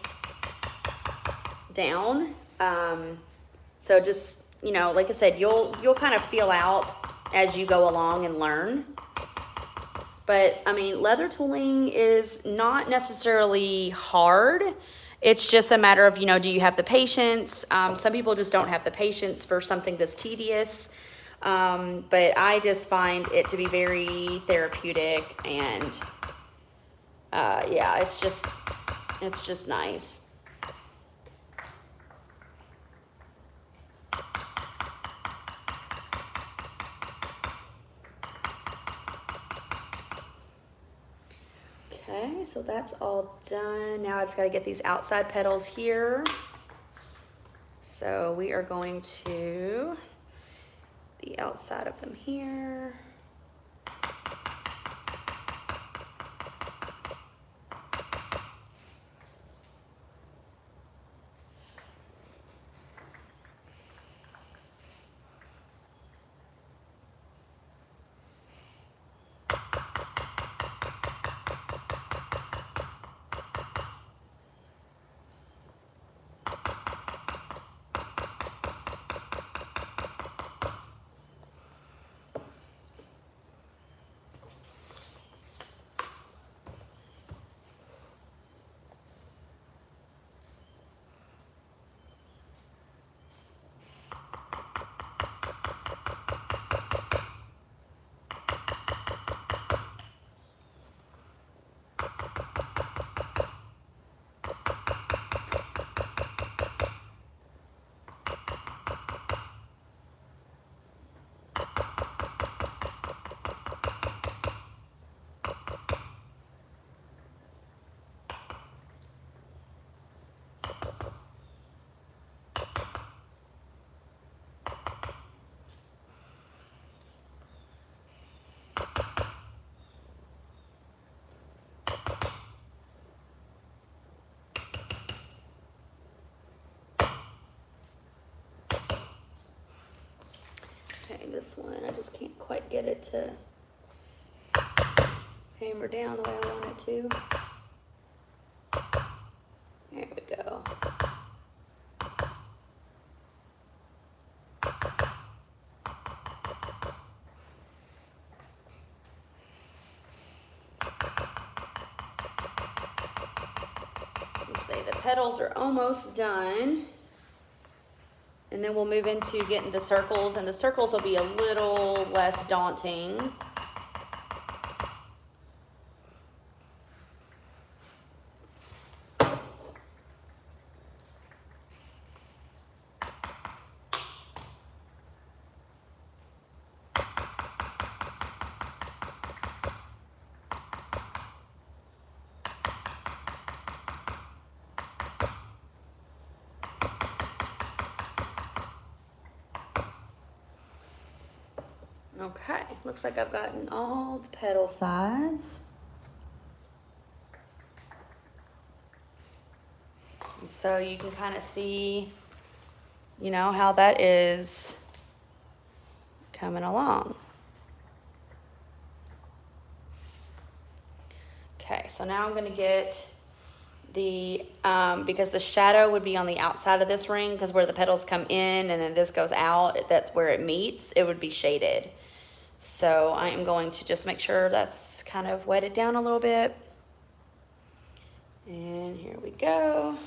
down. So just, you know, like I said, you'll kind of feel out as you go along and learn. But I mean, leather tooling is not necessarily hard. It's just a matter of, you know, do you have the patience? Some people just don't have the patience for something this tedious. But I just find it to be very therapeutic, and yeah, it's just nice. Okay, so that's all done. Now I just got to get these outside petals here. So we are going to the outside of them here. Okay, this one, I just can't quite get it to hammer down the way I want it to. There we go. Let's say the petals are almost done. And then we'll move into getting the circles, and the circles will be a little less daunting. Okay, looks like I've gotten all the petal sides. And so you can kind of see, you know, how that is coming along. Okay, so now I'm going to get the, because the shadow would be on the outside of this ring, because where the petals come in and then this goes out, that's where it meets, it would be shaded. So I am going to just make sure that's kind of wetted down a little bit. And here we go.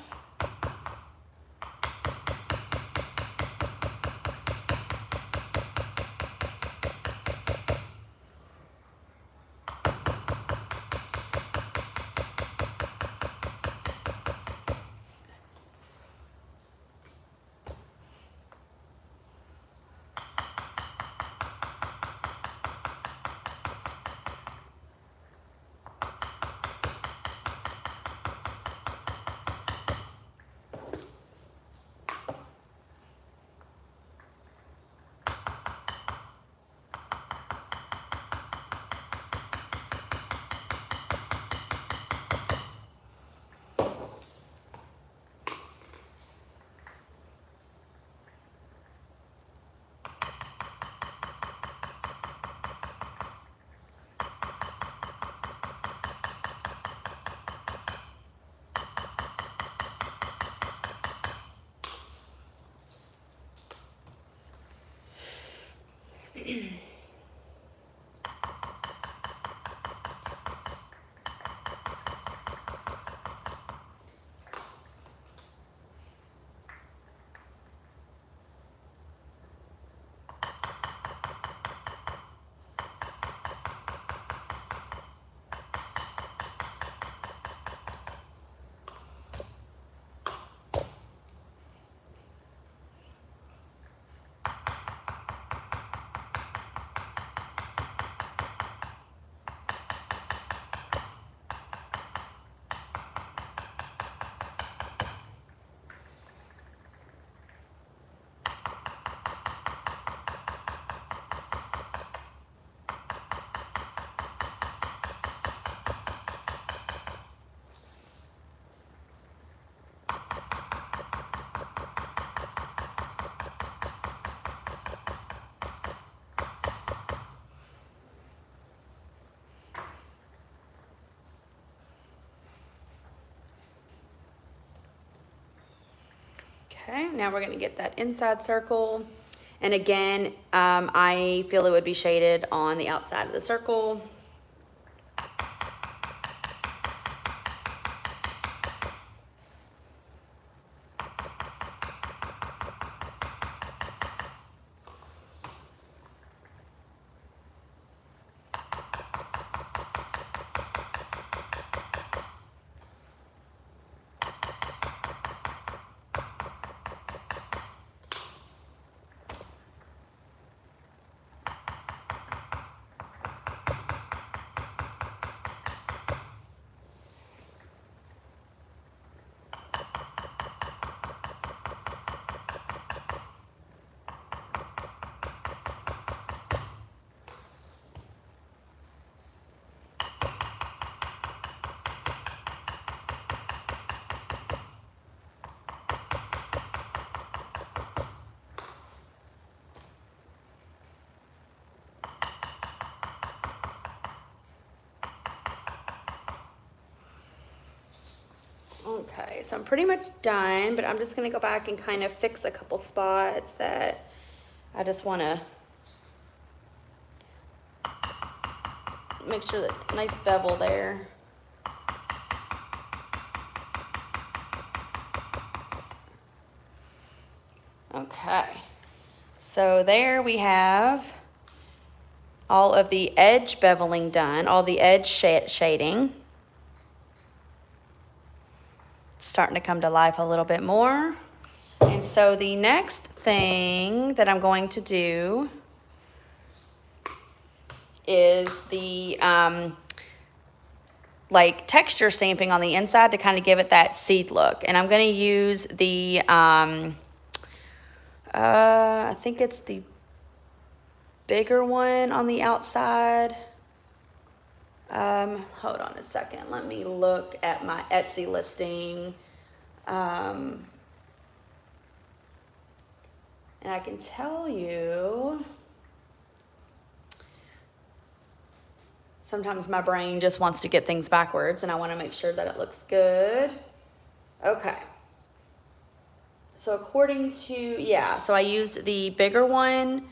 Okay, now we're gonna get that inside circle. And again, I feel it would be shaded on the outside of the circle. Okay, so I'm pretty much done, but I'm just gonna go back and kind of fix a couple spots that I just wanna make sure that nice bevel there. Okay, so there we have all of the edge beveling done, all the edge shading. Starting to come to life a little bit more. And so the next thing that I'm going to do is the like texture stamping on the inside to kind of give it that seed look. And I'm going to use the I think it's the bigger one on the outside. Hold on a second. Let me look at my Etsy listing. And I can tell you, sometimes my brain just wants to get things backwards and I want to make sure that it looks good. Okay. So according to, yeah, so I used the bigger one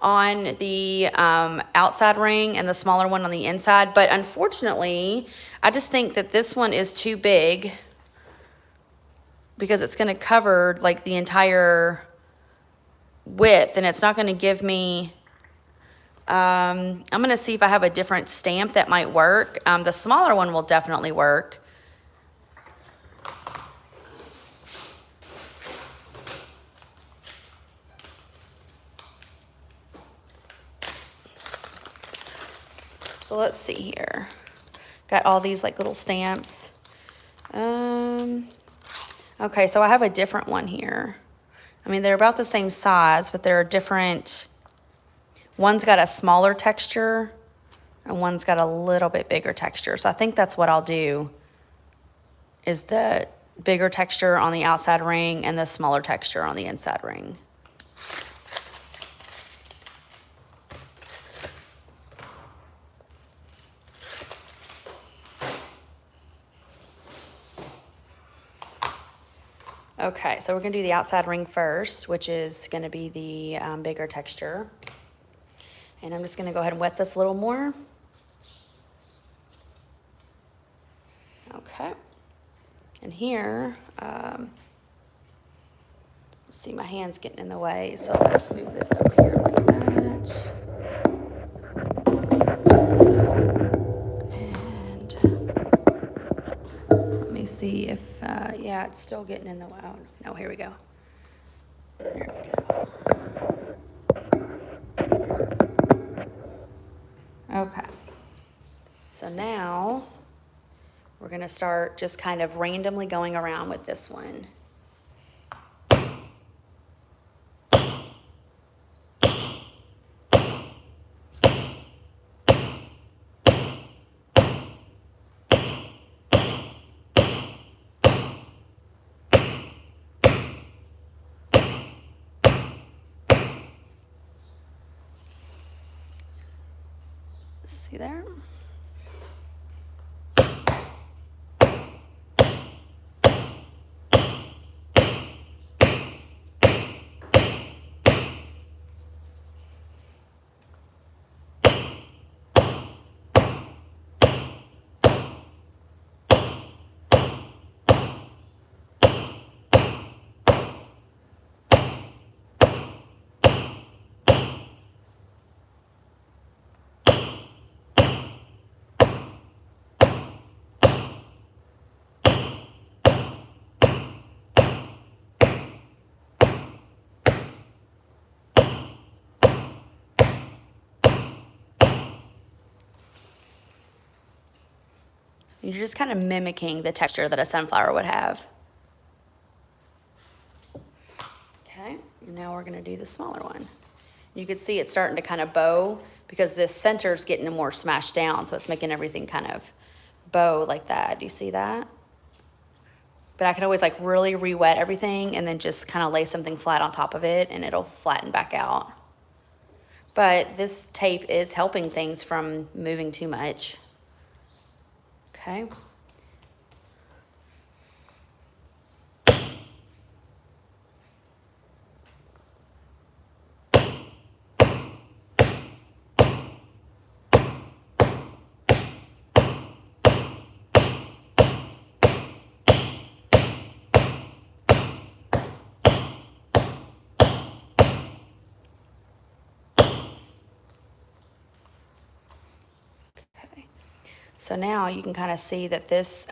on the outside ring and the smaller one on the inside, but unfortunately I just think that this one is too big because it's going to cover like the entire width and it's not going to give me I'm going to see if I have a different stamp that might work. The smaller one will definitely work. So let's see here. Got all these like little stamps. Okay, so I have a different one here. I mean, they're about the same size, but they're different. One's got a smaller texture and one's got a little bit bigger texture. So I think that's what I'll do, is the bigger texture on the outside ring and the smaller texture on the inside ring. Okay, so we're gonna do the outside ring first, which is gonna be the bigger texture. And I'm just gonna go ahead and wet this a little more. Okay, and here, let's see, my hand's getting in the way, so let's move this over here like that. And let me see if, yeah, it's still getting in the way. Oh, no, here we go. There we go. Okay, so now we're gonna start just kind of randomly going around with this one. See there? You're just kind of mimicking the texture that a sunflower would have. Okay, and now we're gonna do the smaller one. You can see it's starting to kind of bow because this center's getting more smashed down, so it's making everything kind of bow like that. Do you see that? But I can always like really re-wet everything and then just kind of lay something flat on top of it and it'll flatten back out. But this tape is helping things from moving too much. Okay. So now you can kind of see that this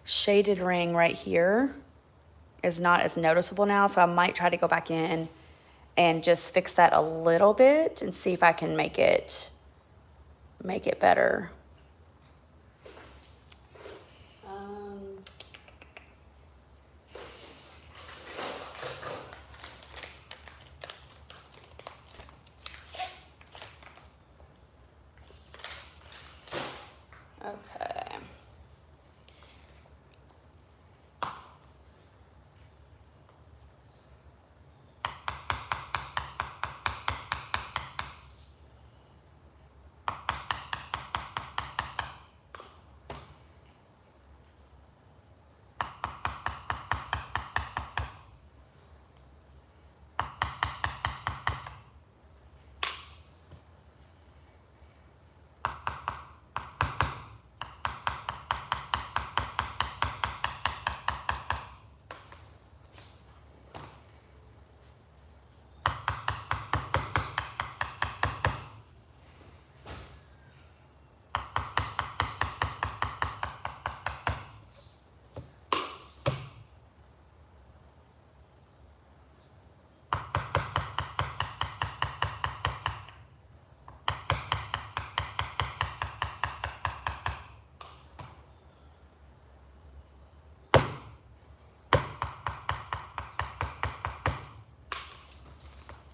shaded ring right here is not as noticeable now. So I might try to go back in and just fix that a little bit and see if I can make it better. Okay.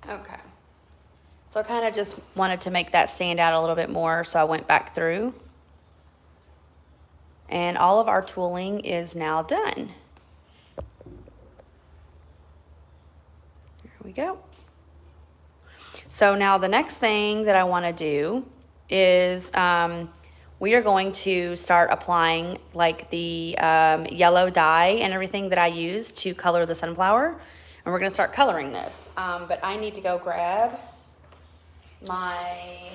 Okay. So I kind of just wanted to make that stand out a little bit more, so I went back through. And all of our tooling is now done. There we go. So now the next thing that I want to do is we are going to start applying like the yellow dye and everything that I use to color the sunflower. And we're going to start coloring this. But I need to go grab my,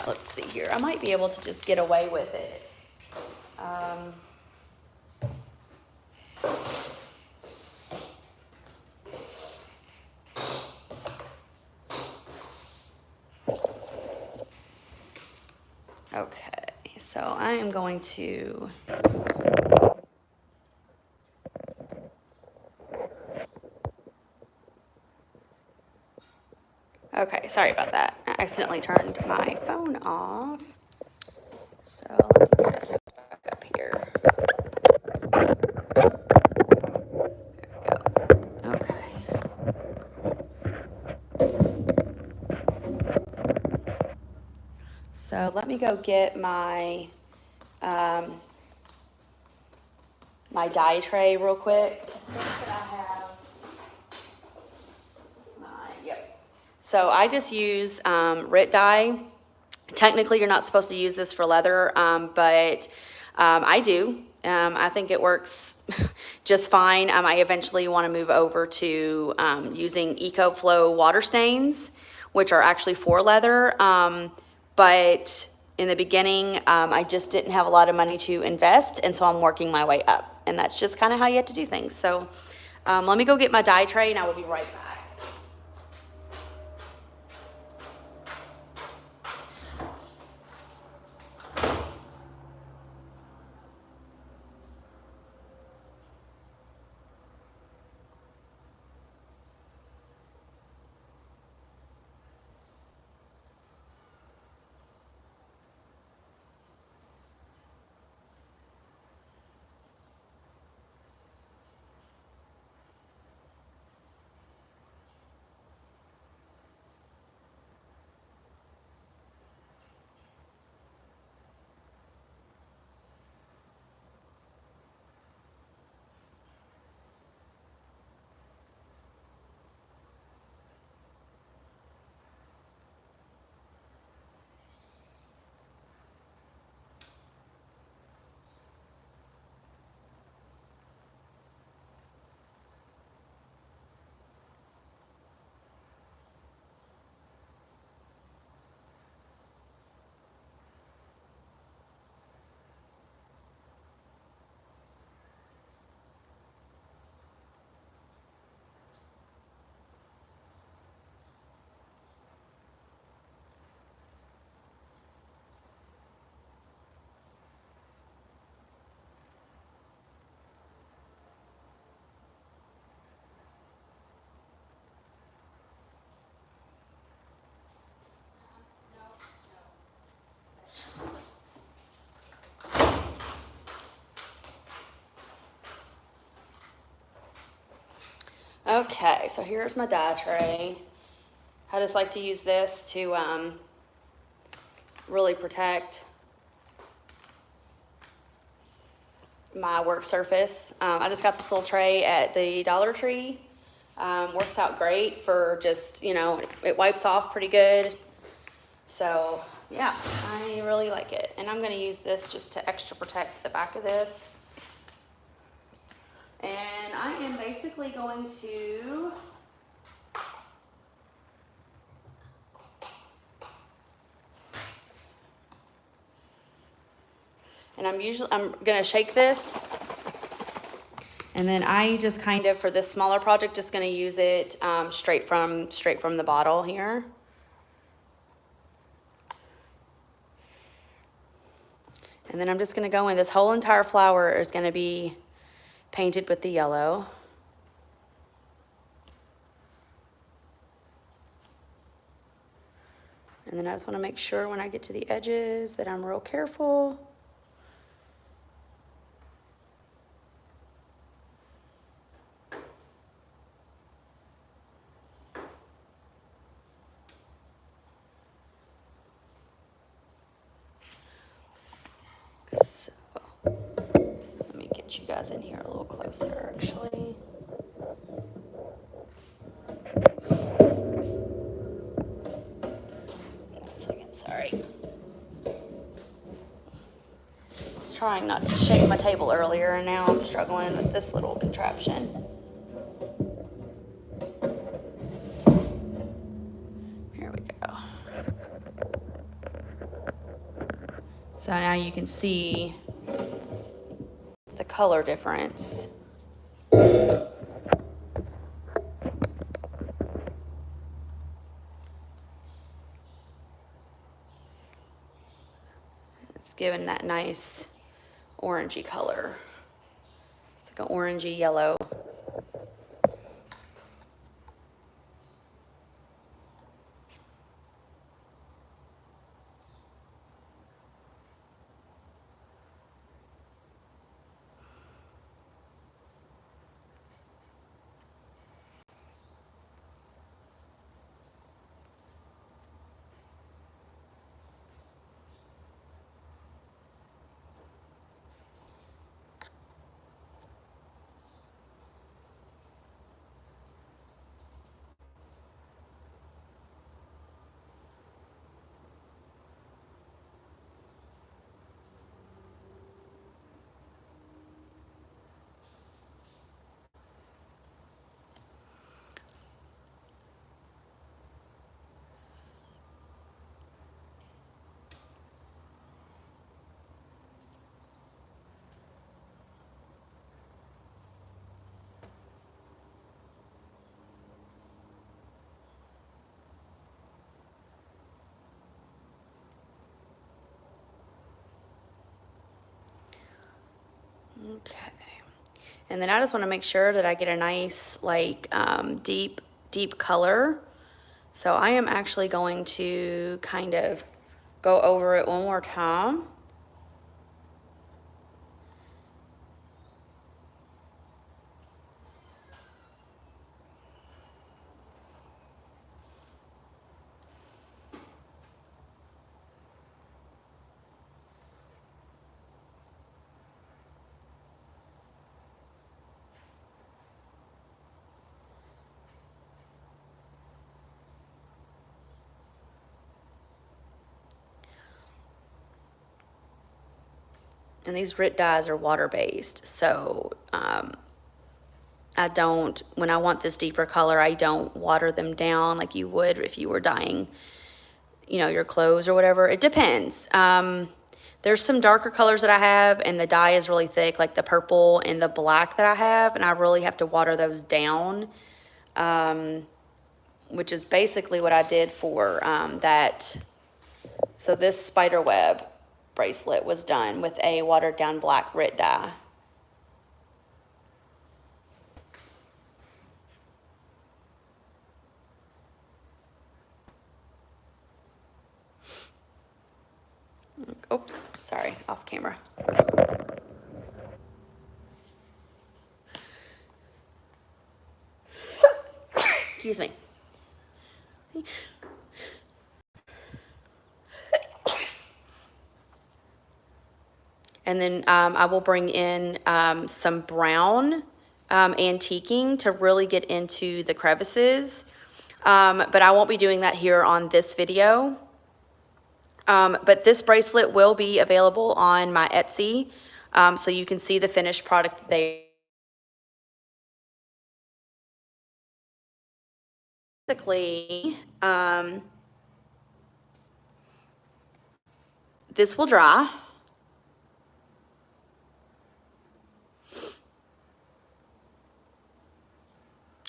let's see here. I might be able to just get away with it. Okay, so I am going to okay, sorry about that. I accidentally turned my phone off. So let me get us hooked back up here. There we go. Okay. So let me go get my my dye tray real quick. So I just use RIT dye. Technically, you're not supposed to use this for leather, but I do. I think it works just fine. I eventually want to move over to using EcoFlow water stains, which are actually for leather. But in the beginning, I just didn't have a lot of money to invest, and so I'm working my way up. And that's just kind of how you have to do things. So let me go get my dye tray, and I will be right back. Okay, so here's my dye tray. I just like to use this to really protect my work surface. I just got this little tray at the Dollar Tree. Works out great for just, you know, it wipes off pretty good. So yeah, I really like it. And I'm gonna use this just to extra protect the back of this. And I am basically going to I'm gonna shake this, and then I just kind of, for this smaller project, just gonna use it straight from the bottle here. And then I'm just gonna go in, this whole entire flower is gonna be painted with the yellow. And then I just wanna make sure when I get to the edges that I'm real careful. So, let me get you guys in here a little closer, actually. One second, sorry. I was trying not to shake my table earlier, and now I'm struggling with this little contraption. Here we go. So now you can see the color difference. It's giving that nice orangey color. It's like an orangey yellow. Okay. And then I just want to make sure that I get a nice, like, deep color. So I am actually going to kind of go over it one more time. And these RIT dyes are water-based, so I don't, when I want this deeper color, I don't water them down like you would if you were dyeing, you know, your clothes or whatever. It depends. There's some darker colors that I have, and the dye is really thick, like the purple and the black that I have, and I really have to water those down, which is basically what I did for that. So this spider web bracelet was done with a watered down black RIT dye. Oops, sorry, off camera. Excuse me. And then I will bring in some brown antiquing to really get into the crevices. But I won't be doing that here on this video. But this bracelet will be available on my Etsy, so you can see the finished product there. Basically, this will dry.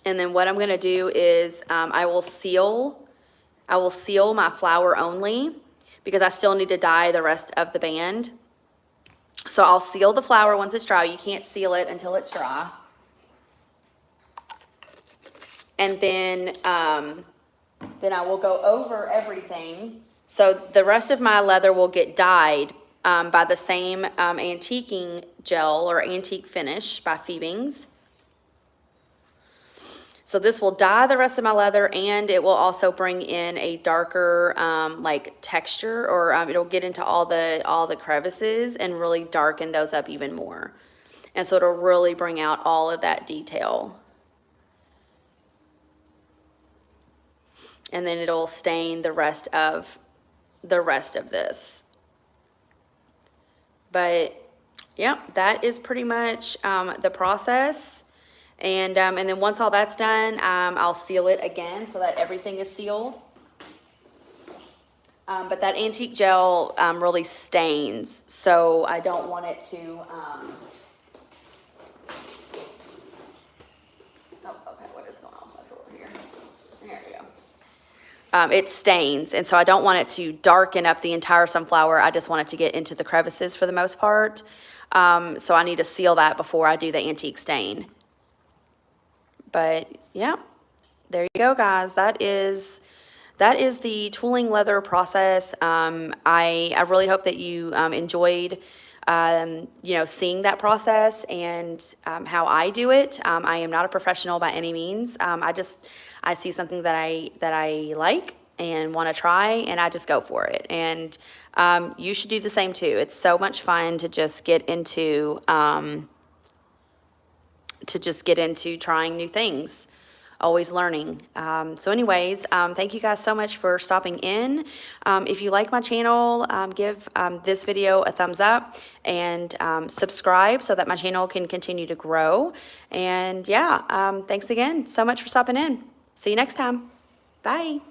And then what I'm going to do is I will seal my flower only, because I still need to dye the rest of the band. So I'll seal the flower once it's dry. You can't seal it until it's dry. And then I will go over everything. So the rest of my leather will get dyed by the same antiquing gel or antique finish by Fiebing's. So this will dye the rest of my leather, and it will also bring in a darker like texture, or it'll get into all the crevices and really darken those up even more. And so it'll really bring out all of that detail. And then it'll stain the rest of this. But yeah, that is pretty much the process. And then once all that's done, I'll seal it again so that everything is sealed. But that antique gel really stains, so I don't want it to. Oh, okay, what is going on with my drawer here? There we go. It stains, and so I don't want it to darken up the entire sunflower. I just want it to get into the crevices for the most part. So I need to seal that before I do the antique stain. But yeah, there you go, guys. That is the tooling leather process. I really hope that you enjoyed seeing that process and how I do it. I am not a professional by any means. I see something that I like and want to try, and I just go for it. And you should do the same too. It's so much fun to just get into trying new things, always learning. So anyways, thank you guys so much for stopping in. If you like my channel, give this video a thumbs up and subscribe so that my channel can continue to grow. And yeah, thanks again so much for stopping in. See you next time. Bye.